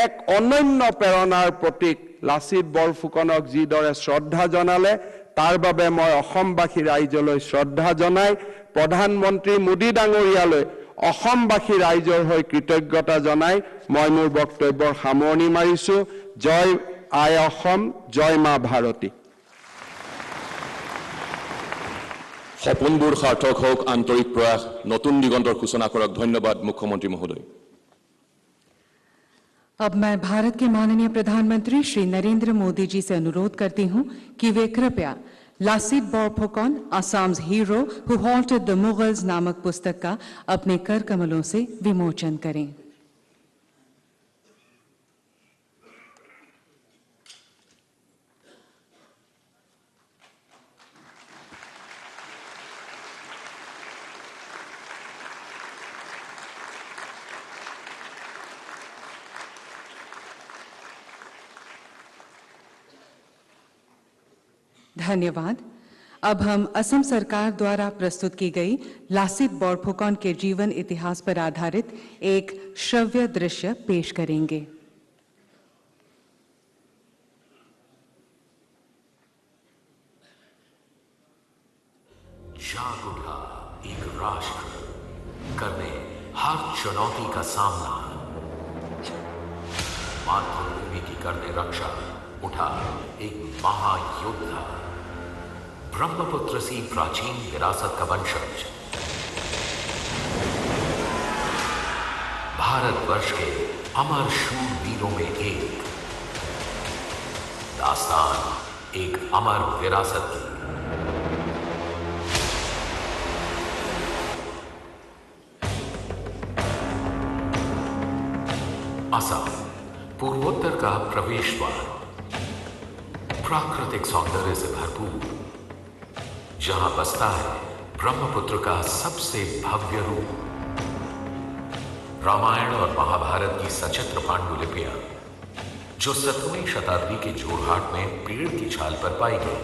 এক অনন্য প্ৰেৰণাৰ প্ৰতীক লাচিত বৰফুকনক যিদৰে শ্ৰদ্ধা জনালে তাৰ বাবে মই অসমবাসী ৰাইজলৈ শ্ৰদ্ধা জনাই প্ৰধানমন্ত্ৰী মোদী ডাঙৰীয়ালৈ অসমবাসী ৰাইজৰ হৈ কৃতজ্ঞতা জনাই মই মোৰ বক্তব্যৰ সামৰণি মাৰিছো। জয় আই অসম, জয় মা ভাৰতী। সপোনবোৰ সাৰ্থক হওক, আন্তৰিক প্ৰয়াস নতুন দিগন্তৰ সূচনা কৰক। ধন্যবাদ মুখ্যমন্ত্ৰী মহোদয়। अब मैं भारत के माननीय प्रधानमंत्री श्री नरेंद्र मोदी जी से अनुरोध करती हूं कि वे कृपया Lachit Borphukan Assam's hero who haunted the Mughals नामक पुस्तक का अपने कर कमलों से विमोचन करें। धन्यवाद। अब हम असम सरकार द्वारा प्रस्तुत की गई लासित बोरफुकन के जीवन इतिहास पर आधारित एक श्रव्य दृश्य पेश करेंगे। जाग उठा एक राष्ट्र करने हर चुनौती का सामना, मातृभूमि की करने रक्षा उठा एक महायोद्धा, ब्रह्मपुत्र सी प्राचीन विरासत का वंशज, भारतवर्ष के अमर शूरवीरों में एक दास्तान, एक अमर विरासत की। असम पूर्वोत्तर का प्रवेश द्वार, प्राकृतिक सौंदर्य से भरपूर, जहां बसता है ब्रह्मपुत्र का सबसे भव्य रूप। रामायण और महाभारत की सचित्र पांडुलिपियां जो 17वीं शताब्दी के जोरहाट में पेड़ की छाल पर पाई गई,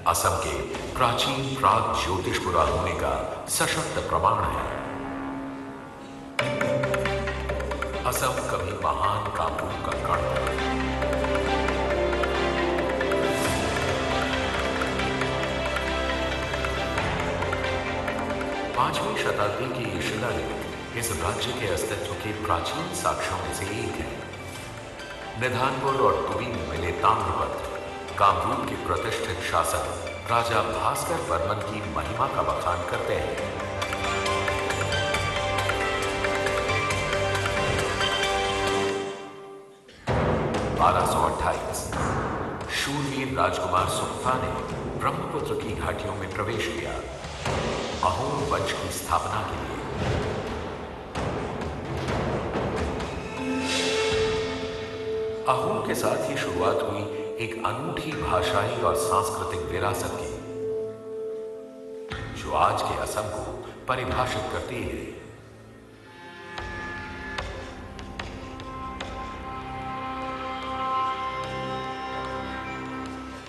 असम के प्राचीन प्राग ज्योतिषपुरा होने का सशक्त प्रमाण है। असम कभी महान कामरूप का गढ़ था। 5वीं शताब्दी की ये शिलालेख इस राज्य के अस्तित्व के प्राचीन साक्ष्यों में से एक है। निधानपुर और तुबी में मिले ताम्रपत्र कामरूप के प्रतिष्ठित शासक राजा भास्कर वर्मन की महिमा का बखान करते हैं। शूरवीर राजकुमार सुख्ता ने ब्रह्मपुत्र की घाटियों में प्रवेश किया अहोम वंश की स्थापना के लिए। अहोम के साथ ही शुरुआत हुई एक अनूठी भाषाई और सांस्कृतिक विरासत की, जो आज के असम को परिभाषित करती है।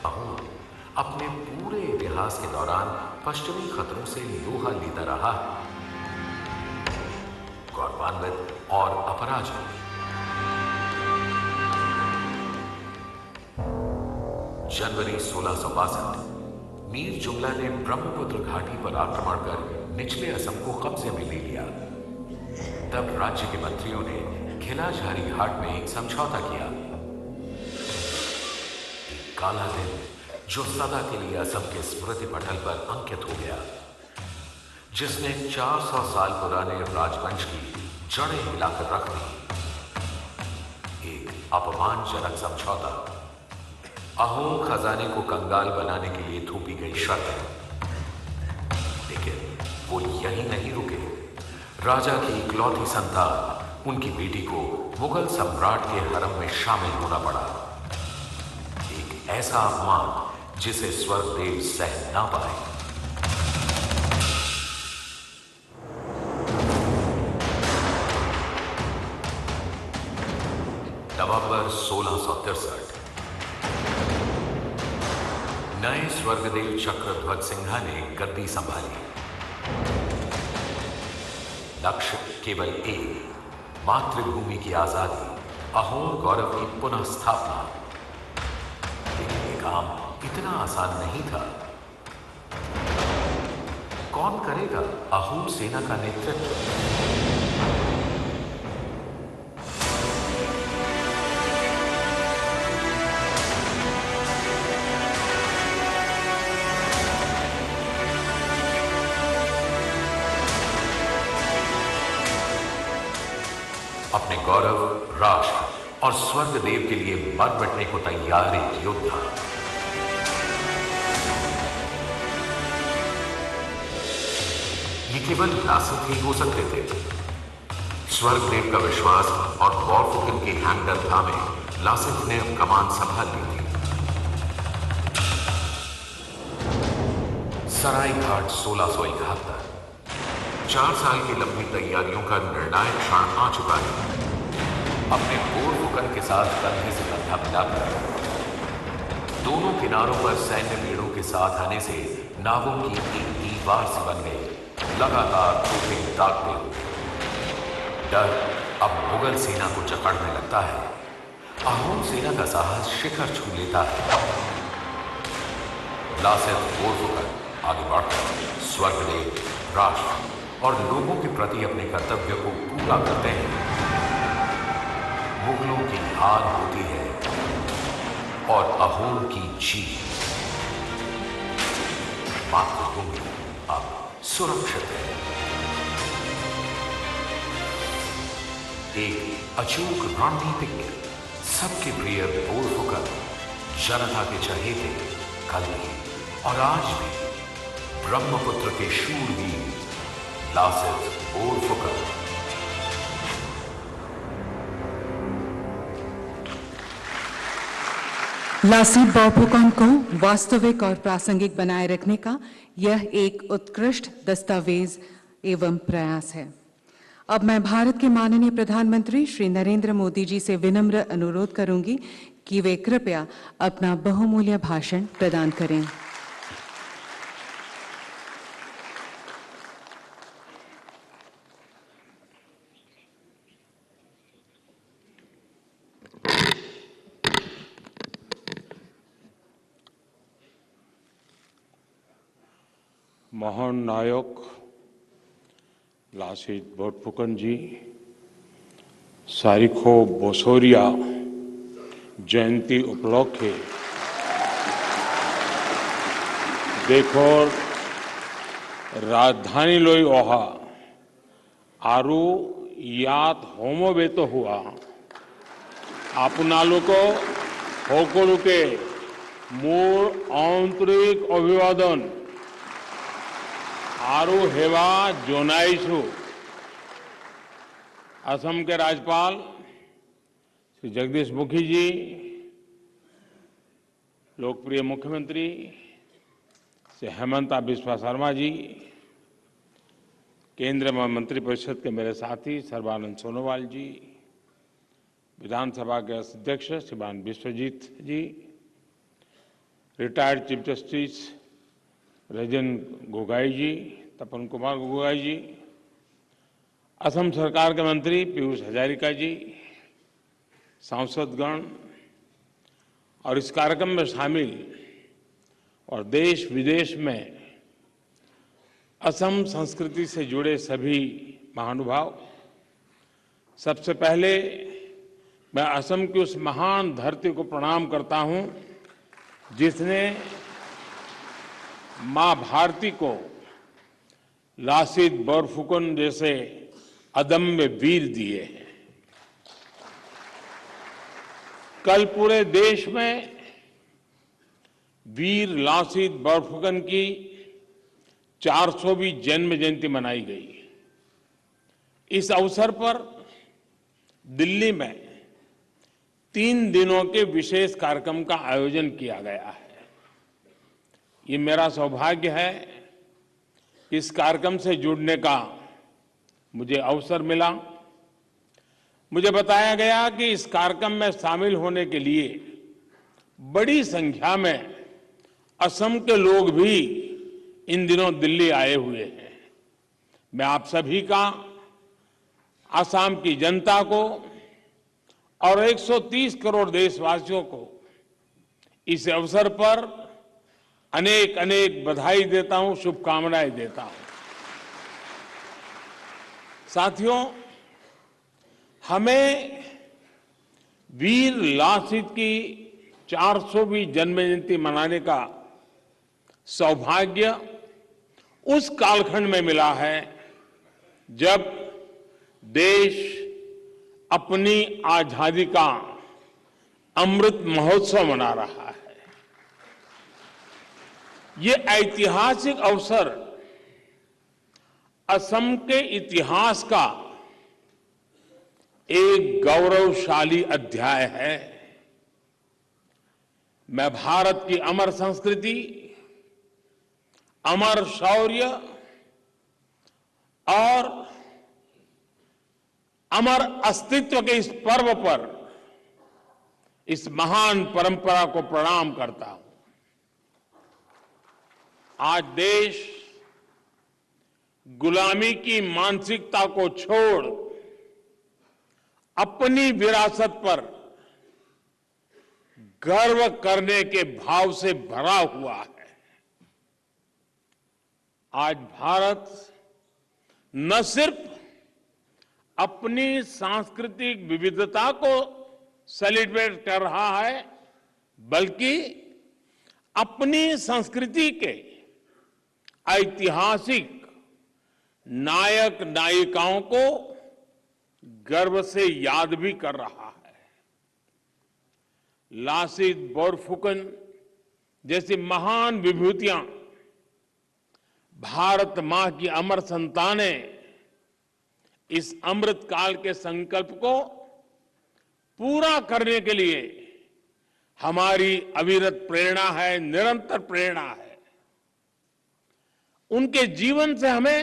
अहोम अपने पूरे इतिहास के दौरान पश्चिमी खतरों से लोहा लेता रहा है, गौरवान्वित और अपराजित। जनवरी 1662 मीर जुमला ने ब्रह्मपुत्र घाटी पर आक्रमण कर निचले असम को कब्जे में ले लिया। तब राज्य के मंत्रियों ने खिलाझारी घाट में एक समझौता किया। एक काला दिन जो सदा के लिए असम के स्मृति पटल पर अंकित हो गया, जिसने 400 साल पुराने राजवंश की जड़ें हिलाकर रख दी। एक अपमानजनक समझौता, अहोम खजाने को कंगाल बनाने के लिए थोपी गई शर्त है। लेकिन वो यही नहीं रुके। राजा की इकलौती संतान, उनकी बेटी को मुगल सम्राट के हरम में शामिल होना पड़ा। एक ऐसा अपमान जिसे स्वर्गदेव सह ना पाए। नवंबर 1663 नए स्वर्गदेव चक्रध्वज सिंहा ने गद्दी संभाली। लक्ष्य केवल एक, मातृभूमि की आजादी, अहोम गौरव की पुनः स्थापना। लेकिन ये काम इतना आसान नहीं था। कौन करेगा अहोम सेना का नेतृत्व? अपने गौरव, राष्ट्र और स्वर्ग देव के लिए मर मिटने को तैयार एक योद्धा। ये केवल लासित ही हो सकते थे। स्वर्ग देव का विश्वास और बॉरफुकन की हैंडल थामे लासित ने अब कमान संभाल ली थी। सराय घाट 1671। 4 साल की लंबी तैयारियों का निर्णायक क्षण आ चुका है। अपने बॉरफुकन के साथ कंधे से कंधा मिलाकर दोनों किनारों पर सैन्य पेड़ों के साथ आने से नावों की एक दीवार से बन गई, लगातार तोपें दागते हुए। डर अब मुगल सेना को जकड़ने लगता है। अहोम सेना का साहस शिखर छू लेता है। लासित बॉरफुकन आगे बढ़कर स्वर्गदेव, राष्ट्र और लोगों के प्रति अपने कर्तव्य को पूरा करते हैं। मुगलों की हार होती है और अहोम की जीत। मातृभूमि अब सुरक्षित है। एक अचूक रणनीतिज्ञ, सबके प्रिय बॉरफुकन, जनता के चहेते, कल भी और आज भी ब्रह्मपुत्र के शूरवीर लासित बॉरफुकन। लासित बॉरफुकन को वास्तविक और प्रासंगिक बनाए रखने का यह एक उत्कृष्ट दस्तावेज एवं प्रयास है। अब मैं भारत के माननीय प्रधानमंत्री श्री नरेंद्र मोदी जी से विनम्र अनुरोध करूंगी कि वे कृपया अपना बहुमूल्य भाषण प्रदान करें। महान नायक लासित बोरफुकन जी सारिखो बोसोरिया जयंती उपलक्षे देखो राजधानी लोई ओहा आरु यात होमोबेतो हुआ आपनालोको होकोलुके मूल आंतरिक अभिवादन आरु हेवा जोनाइसु। असम के राज्यपाल श्री जगदीश मुखी जी, लोकप्रिय मुख्यमंत्री श्री हेमंता बिस्वा शर्मा जी, केंद्र में मंत्रिपरिषद के मेरे साथी सर्बानंद सोनोवाल जी, विधानसभा के अध्यक्ष श्रीमान Biswajit ji, retired chief justice Ranjan Gogoi ji, Tapan Kumar Gogoi ji, Assam सरकार के मंत्री पीयूष हजारिका जी, सांसदगण और इस कार्यक्रम में शामिल और देश विदेश में असम संस्कृति से जुड़े सभी महानुभाव, सबसे पहले मैं असम की उस महान धरती को प्रणाम करता हूं जिसने मां भारती को लासित बोरफुकन जैसे अदम्य वीर दिए हैं। कल पूरे देश में वीर लासित बोरफुकन की 400वीं जन्म जयंती मनाई गई। इस अवसर पर दिल्ली में 3 दिनों के विशेष कार्यक्रम का आयोजन किया गया है। ये मेरा सौभाग्य है कि इस कार्यक्रम से जुड़ने का मुझे अवसर मिला। मुझे बताया गया कि इस कार्यक्रम में शामिल होने के लिए बड़ी संख्या में असम के लोग भी इन दिनों दिल्ली आए हुए हैं। मैं आप सभी का, असम की जनता को और 130 करोड़ देशवासियों को इस अवसर पर अनेक अनेक बधाई देता हूं, शुभकामनाएं देता हूं। साथियों, हमें वीर लासित की 400वीं जन्म जयंती मनाने का सौभाग्य उस कालखंड में मिला है जब देश अपनी आजादी का अमृत महोत्सव मना रहा है। ये ऐतिहासिक अवसर असम के इतिहास का एक गौरवशाली अध्याय है। मैं भारत की अमर संस्कृति, अमर शौर्य और अमर अस्तित्व के इस पर्व पर इस महान परंपरा को प्रणाम करता हूं। आज देश गुलामी की मानसिकता को छोड़ अपनी विरासत पर गर्व करने के भाव से भरा हुआ है। आज भारत न सिर्फ अपनी सांस्कृतिक विविधता को सेलिब्रेट कर रहा है, बल्कि अपनी संस्कृति के ऐतिहासिक नायक नायिकाओं को गर्व से याद भी कर रहा है। लासित बोरफुकन जैसी महान विभूतियां भारत मां की अमर संतानें इस अमृत काल के संकल्प को पूरा करने के लिए हमारी अविरत प्रेरणा है, निरंतर प्रेरणा है। उनके जीवन से हमें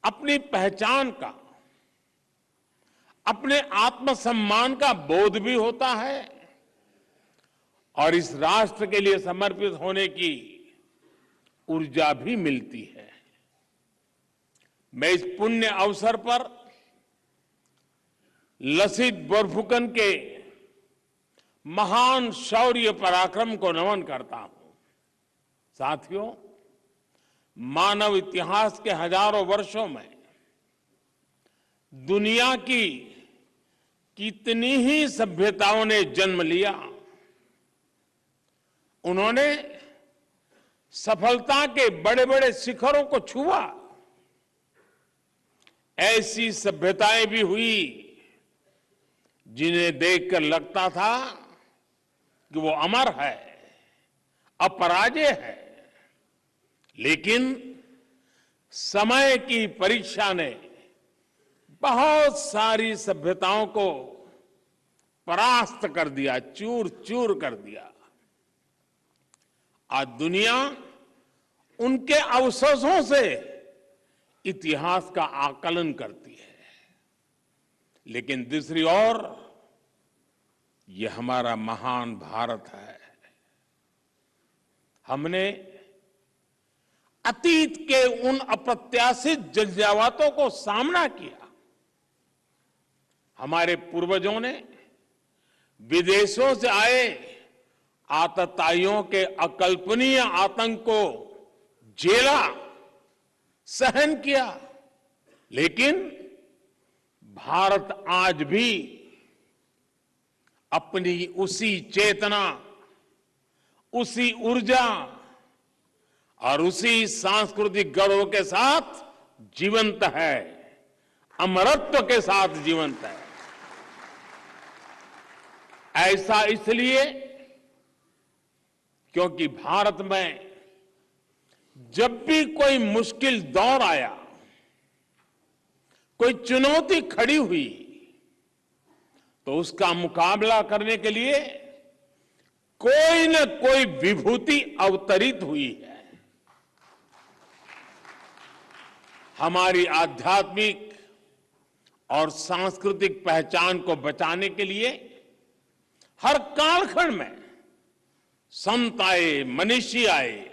अपनी पहचान का, अपने आत्मसम्मान का बोध भी होता है और इस राष्ट्र के लिए समर्पित होने की ऊर्जा भी मिलती है। मैं इस पुण्य अवसर पर लसित बोरफुकन के महान शौर्य पराक्रम को नमन करता हूं। साथियों, मानव इतिहास के हजारों वर्षों में दुनिया की कितनी ही सभ्यताओं ने जन्म लिया। उन्होंने सफलता के बड़े बड़े शिखरों को छुआ। ऐसी सभ्यताएं भी हुई जिन्हें देखकर लगता था कि वो अमर है, अपराजेय है, लेकिन समय की परीक्षा ने बहुत सारी सभ्यताओं को परास्त कर दिया, चूर चूर कर दिया। आज दुनिया उनके अवशेषों से इतिहास का आकलन करती है। लेकिन दूसरी ओर ये हमारा महान भारत है। हमने अतीत के उन अप्रत्याशित जंझावातों को सामना किया। हमारे पूर्वजों ने विदेशों से आए आतताइयों के अकल्पनीय आतंक को झेला, सहन किया, लेकिन भारत आज भी अपनी उसी चेतना, उसी ऊर्जा और उसी सांस्कृतिक गौरव के साथ जीवंत है, अमरत्व के साथ जीवंत है। ऐसा इसलिए क्योंकि भारत में जब भी कोई मुश्किल दौर आया, कोई चुनौती खड़ी हुई, तो उसका मुकाबला करने के लिए कोई न कोई विभूति अवतरित हुई है। हमारी आध्यात्मिक और सांस्कृतिक पहचान को बचाने के लिए हर कालखंड में संत आए, मनीषी आए।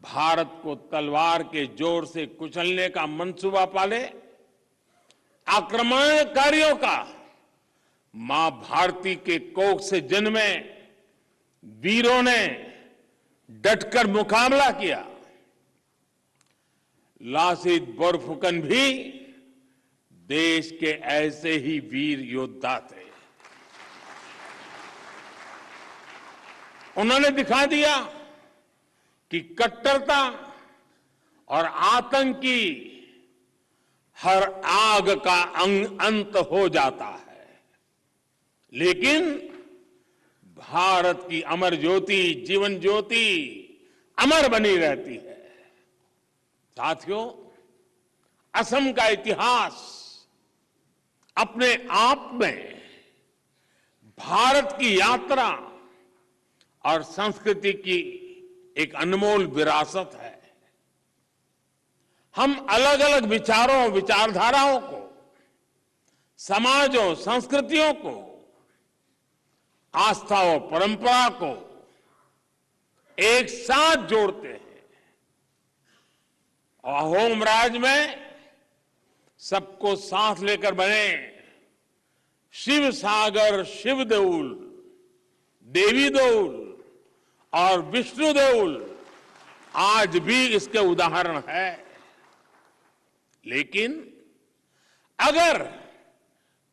भारत को तलवार के जोर से कुचलने का मंसूबा पाले आक्रमणकारियों का मां भारती के कोख से जन्मे वीरों ने डटकर मुकाबला किया। लासित बोरफुकन भी देश के ऐसे ही वीर योद्धा थे। उन्होंने दिखा दिया कि कट्टरता और आतंक की हर आग का अंत हो जाता है, लेकिन भारत की अमर ज्योति, जीवन ज्योति अमर बनी रहती है। साथियों, असम का इतिहास अपने आप में भारत की यात्रा और संस्कृति की एक अनमोल विरासत है। हम अलग अलग विचारों, विचारधाराओं को, समाजों, संस्कृतियों को, आस्था और परंपरा को एक साथ जोड़ते हैं और अहोम राज में सबको साथ लेकर बने शिव सागर, शिव देउल, देवी देउल और विष्णु देउल आज भी इसके उदाहरण है। लेकिन अगर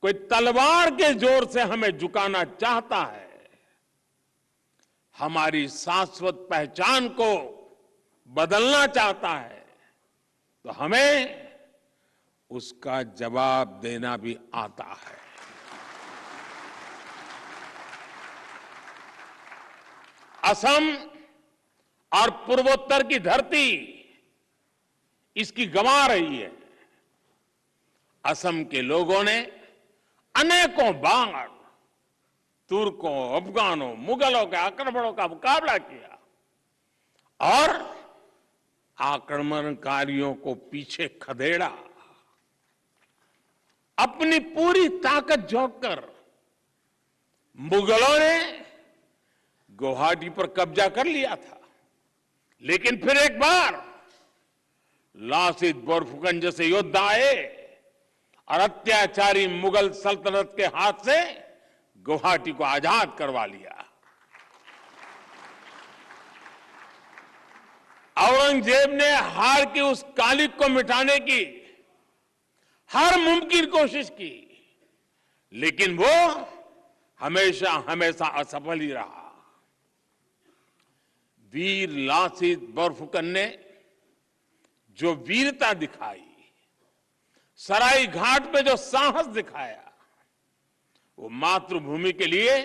कोई तलवार के जोर से हमें झुकाना चाहता है, हमारी शाश्वत पहचान को बदलना चाहता है, तो हमें उसका जवाब देना भी आता है। असम और पूर्वोत्तर की धरती इसकी गंवा रही है। असम के लोगों ने अनेकों बार तुर्कों, अफगानों, मुगलों के आक्रमणों का मुकाबला किया और आक्रमणकारियों को पीछे खदेड़ा। अपनी पूरी ताकत झोंक कर मुगलों ने गुवाहाटी पर कब्जा कर लिया था, लेकिन फिर एक बार लासित बोरफुकन जैसे योद्धा आए और अत्याचारी मुगल सल्तनत के हाथ से गुवाहाटी को आजाद करवा लिया। औरंगजेब ने हार की उस कालिक को मिटाने की हर मुमकिन कोशिश की, लेकिन वो हमेशा हमेशा असफल ही रहा। वीर लासित बोरफुकन ने जो वीरता दिखाई, सराय घाट पे जो साहस दिखाया, वो मातृभूमि के लिए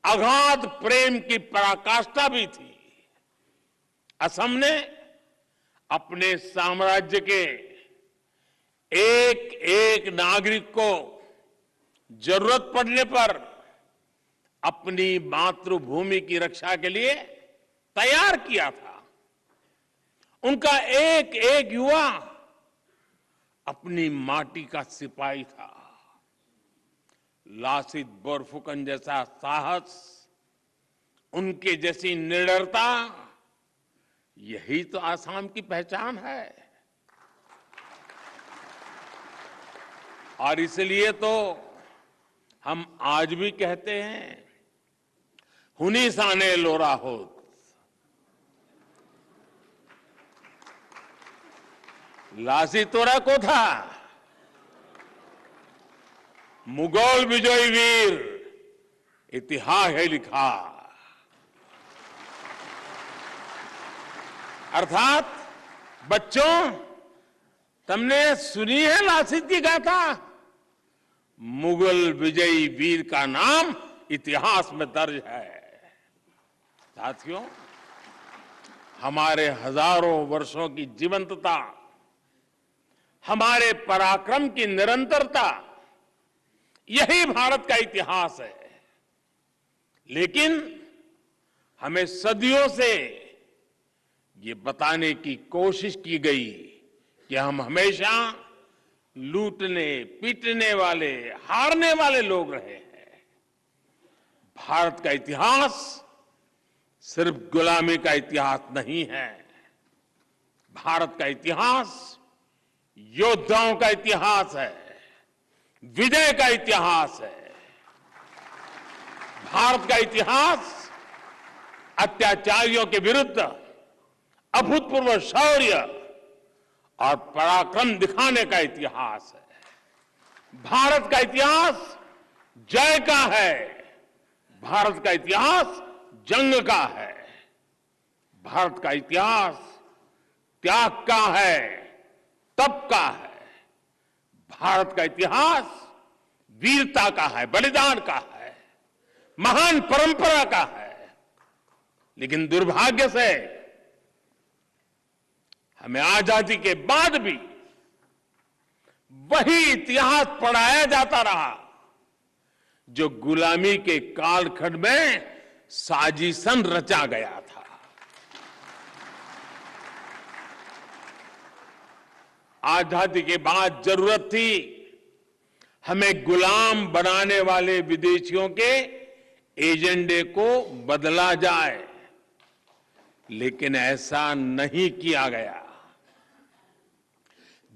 अगाध प्रेम की पराकाष्ठा भी थी। असम ने अपने साम्राज्य के एक एक नागरिक को जरूरत पड़ने पर अपनी मातृभूमि की रक्षा के लिए तैयार किया था। उनका एक एक युवा अपनी माटी का सिपाही था। लासित बोरफुकन जैसा साहस, उनके जैसी निडरता, यही तो आसाम की पहचान है। और इसलिए तो हम आज भी कहते हैं, हुनी साने लोरा होत, लासी तोरा को था, मुगल विजय वीर इतिहास है लिखा। अर्थात बच्चों, तुमने सुनी है लासित की गाथा? मुगल विजयी वीर का नाम इतिहास में दर्ज है। साथियों, हमारे हजारों वर्षों की जीवंतता, हमारे पराक्रम की निरंतरता, यही भारत का इतिहास है। लेकिन हमें सदियों से ये बताने की कोशिश की गई कि हम हमेशा लूटने, पीटने वाले, हारने वाले लोग रहे हैं। भारत का इतिहास सिर्फ गुलामी का इतिहास नहीं है। भारत का इतिहास योद्धाओं का इतिहास है, विजय का इतिहास है। भारत का इतिहास अत्याचारियों के विरुद्ध अभूतपूर्व शौर्य और पराक्रम दिखाने का इतिहास है। भारत का इतिहास जय का है, भारत का इतिहास जंग का है, भारत का इतिहास त्याग का है, तप का है, भारत का इतिहास वीरता का है, बलिदान का है, महान परंपरा का है। लेकिन दुर्भाग्य से हमें आजादी के बाद भी वही इतिहास पढ़ाया जाता रहा जो गुलामी के कालखंड में साजिशन रचा गया था। आजादी के बाद जरूरत थी हमें गुलाम बनाने वाले विदेशियों के एजेंडे को बदला जाए, लेकिन ऐसा नहीं किया गया।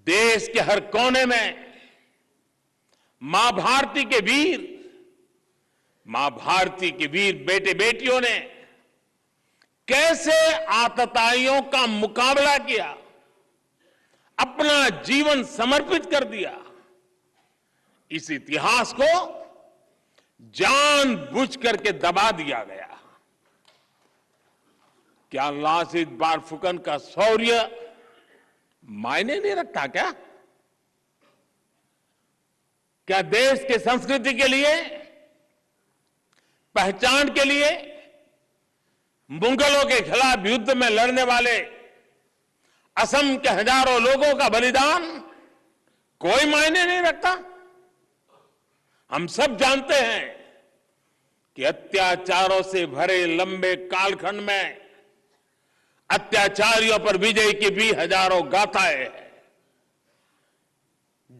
देश के हर कोने में मां भारती के वीर बेटे बेटियों ने कैसे आतताइयों का मुकाबला किया, अपना जीवन समर्पित कर दिया, इस इतिहास को जानबूझ करके दबा दिया गया। क्या लासित बारफुकन का शौर्य मायने नहीं रखता क्या? क्या देश के संस्कृति के लिए, पहचान के लिए मुगलों के खिलाफ युद्ध में लड़ने वाले असम के हजारों लोगों का बलिदान कोई मायने नहीं रखता? हम सब जानते हैं कि अत्याचारों से भरे लंबे कालखंड में अत्याचारियों पर विजय की भी हजारों गाथाएं हैं,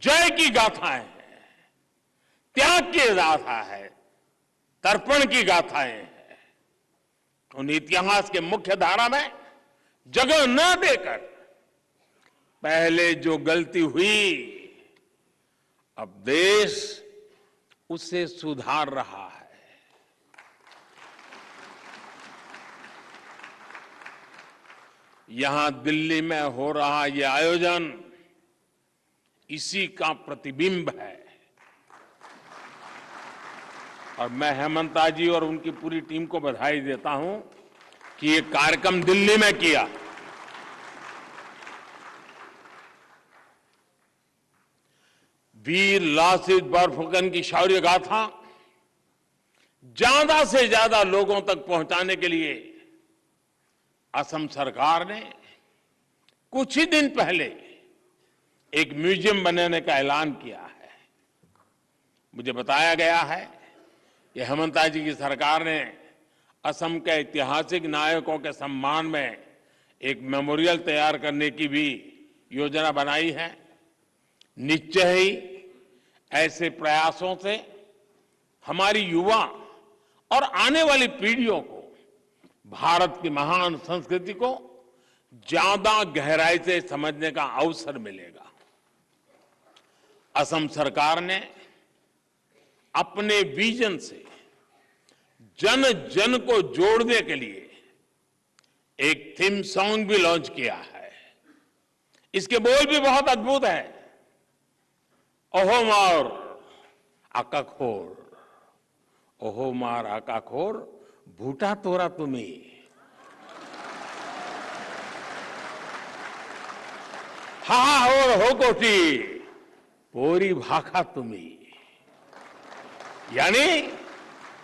जय की गाथाएं हैं, त्याग की गाथा है, तर्पण की गाथाएं हैं। उन इतिहास के मुख्य धारा में जगह न देकर पहले जो गलती हुई, अब देश उसे सुधार रहा है। यहां दिल्ली में हो रहा यह आयोजन इसी का प्रतिबिंब है। और मैं हेमंता जी और उनकी पूरी टीम को बधाई देता हूं कि ये कार्यक्रम दिल्ली में किया। वीर लासित बरफुकन की शौर्य गाथा ज्यादा से ज्यादा लोगों तक पहुंचाने के लिए असम सरकार ने कुछ ही दिन पहले एक म्यूजियम बनाने का ऐलान किया है। मुझे बताया गया है कि हेमंता जी की सरकार ने असम के ऐतिहासिक नायकों के सम्मान में एक मेमोरियल तैयार करने की भी योजना बनाई है। निश्चय ही ऐसे प्रयासों से हमारी युवा और आने वाली पीढ़ियों को भारत की महान संस्कृति को ज्यादा गहराई से समझने का अवसर मिलेगा। असम सरकार ने अपने विजन से जन जन को जोड़ने के लिए एक थीम सॉन्ग भी लॉन्च किया है। इसके बोल भी बहुत अद्भुत है। ओहो मार आकाखोर, ओहो मार आकाखोर, भूटा तोरा तुम्हें, हा हो कोठी पोरी भाखा तुम्हें। यानी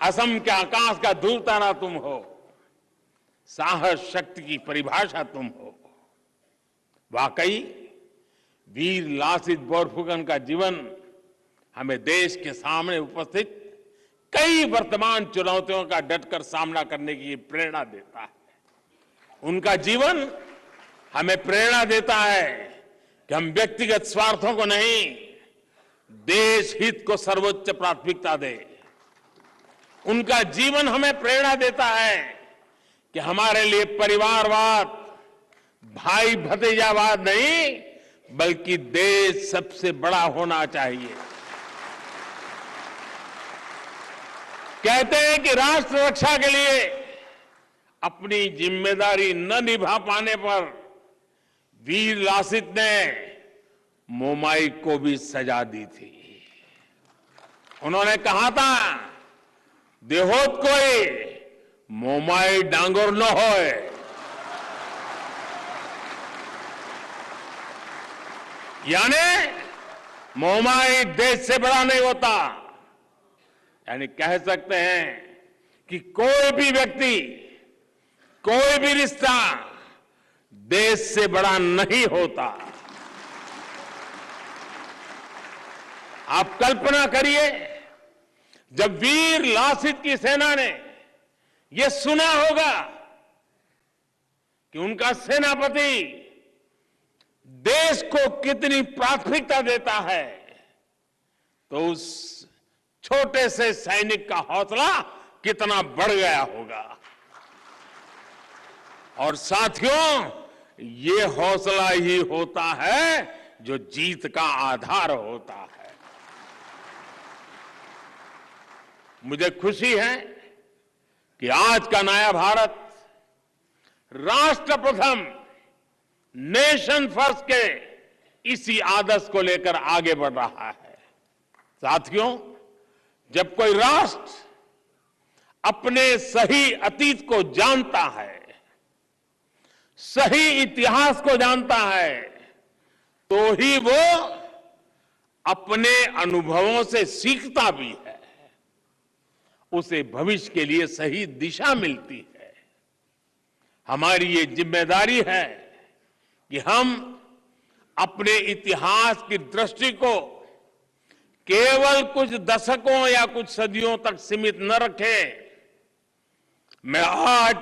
असम के आकाश का धूल तारा तुम हो, साहस शक्ति की परिभाषा तुम हो। वाकई वीर लासित बोरफुकन का जीवन हमें देश के सामने उपस्थित कई वर्तमान चुनौतियों का डटकर सामना करने की प्रेरणा देता है। उनका जीवन हमें प्रेरणा देता है कि हम व्यक्तिगत स्वार्थों को नहीं, देश हित को सर्वोच्च प्राथमिकता दें। उनका जीवन हमें प्रेरणा देता है कि हमारे लिए परिवारवाद, भाई भतीजावाद नहीं, बल्कि देश सबसे बड़ा होना चाहिए। कहते हैं कि राष्ट्र रक्षा के लिए अपनी जिम्मेदारी न निभा पाने पर वीर लासित ने मोमाई को भी सजा दी थी। उन्होंने कहा था, देहोत कोई मोमाई डांगोर न होए। यानी मोहमाई देश से बड़ा नहीं होता। यानी कह सकते हैं कि कोई भी व्यक्ति, कोई भी रिश्ता देश से बड़ा नहीं होता। आप कल्पना करिए, जब वीर लासित की सेना ने यह सुना होगा कि उनका सेनापति देश को कितनी प्राथमिकता देता है, तो उस छोटे से सैनिक का हौसला कितना बढ़ गया होगा। और साथियों, ये हौसला ही होता है जो जीत का आधार होता है। मुझे खुशी है कि आज का नया भारत राष्ट्र प्रथम, नेशन फर्स्ट के इसी आदर्श को लेकर आगे बढ़ रहा है। साथियों, जब कोई राष्ट्र अपने सही अतीत को जानता है, सही इतिहास को जानता है, तो ही वो अपने अनुभवों से सीखता भी है, उसे भविष्य के लिए सही दिशा मिलती है। हमारी ये जिम्मेदारी है कि हम अपने इतिहास की दृष्टि को केवल कुछ दशकों या कुछ सदियों तक सीमित न रखें। मैं आज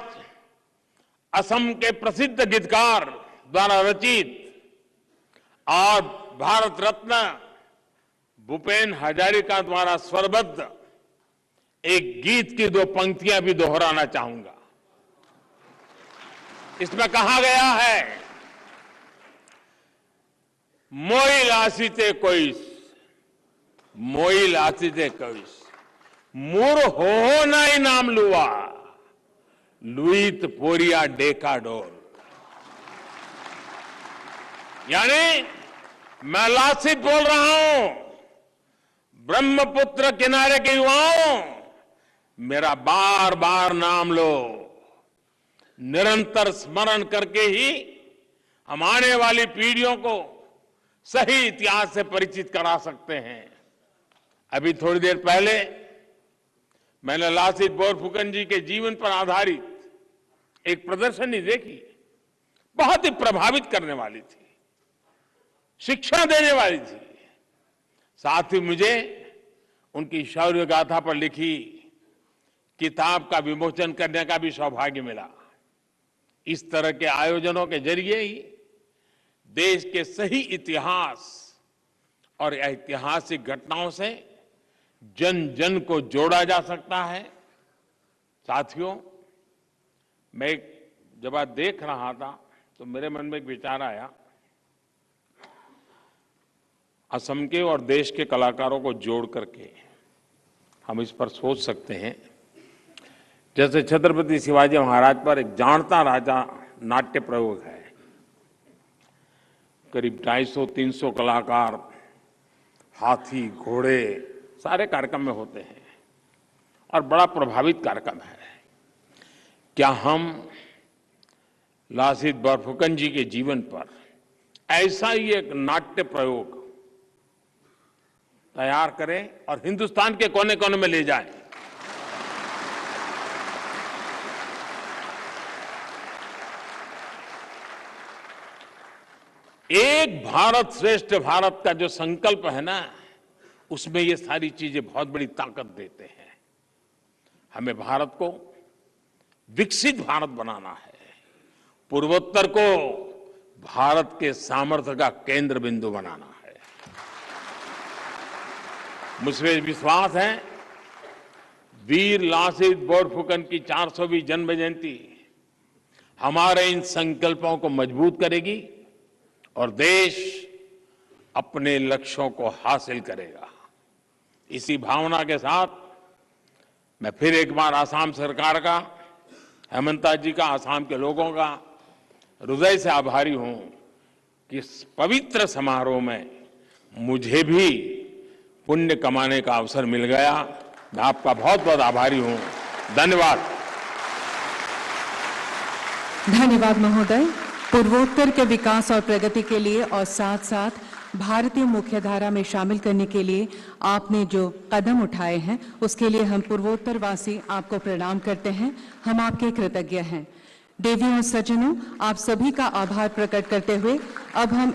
असम के प्रसिद्ध गीतकार द्वारा रचित और भारत रत्न भूपेन हजारिका द्वारा स्वरबद्ध एक गीत की 2 पंक्तियां भी दोहराना चाहूंगा। इसमें कहा गया है, मोई लासीते कोइस, मोई लासीते कोइस, मुर हो नाई नाम लुआ, लुईत पोरिया डेका डोल। यानी मैं लासित बोल रहा हूं, ब्रह्मपुत्र किनारे के युवाओं, मेरा बार बार नाम लो। निरंतर स्मरण करके ही हम आने वाली पीढ़ियों को सही इतिहास से परिचित करा सकते हैं। अभी थोड़ी देर पहले मैंने लासित बोरफुकन जी के जीवन पर आधारित एक प्रदर्शनी देखी, बहुत ही प्रभावित करने वाली थी, शिक्षा देने वाली थी। साथ ही मुझे उनकी शौर्य गाथा पर लिखी किताब का विमोचन करने का भी सौभाग्य मिला। इस तरह के आयोजनों के जरिए ही देश के सही इतिहास और ऐतिहासिक घटनाओं से जन जन को जोड़ा जा सकता है। साथियों, मैं जब आज देख रहा था तो मेरे मन में एक विचार आया, असम के और देश के कलाकारों को जोड़ करके हम इस पर सोच सकते हैं। जैसे छत्रपति शिवाजी महाराज पर एक जानता राजा नाट्य प्रयोग है, करीब 250-300 कलाकार, हाथी, घोड़े, सारे कार्यक्रम में होते हैं और बड़ा प्रभावित कार्यक्रम है। क्या हम लासित बोरफुकन जी के जीवन पर ऐसा ही एक नाट्य प्रयोग तैयार करें और हिंदुस्तान के कोने कोने में ले जाएं? एक भारत श्रेष्ठ भारत का जो संकल्प है ना, उसमें ये सारी चीजें बहुत बड़ी ताकत देते हैं। हमें भारत को विकसित भारत बनाना है, पूर्वोत्तर को भारत के सामर्थ्य का केंद्र बिंदु बनाना है। मुझे विश्वास है वीर लासित बोरफुकन की 400वीं जन्म जयंती हमारे इन संकल्पों को मजबूत करेगी और देश अपने लक्ष्यों को हासिल करेगा। इसी भावना के साथ मैं फिर एक बार आसाम सरकार का, हेमंता जी का, आसाम के लोगों का हृदय से आभारी हूं कि इस पवित्र समारोह में मुझे भी पुण्य कमाने का अवसर मिल गया। मैं आपका बहुत बहुत आभारी हूं। धन्यवाद। धन्यवाद महोदय। पूर्वोत्तर के विकास और प्रगति के लिए और साथ साथ भारतीय मुख्यधारा में शामिल करने के लिए आपने जो कदम उठाए हैं उसके लिए हम पूर्वोत्तरवासी आपको प्रणाम करते हैं। हम आपके कृतज्ञ हैं। देवियों और सज्जनों, आप सभी का आभार प्रकट करते हुए अब हम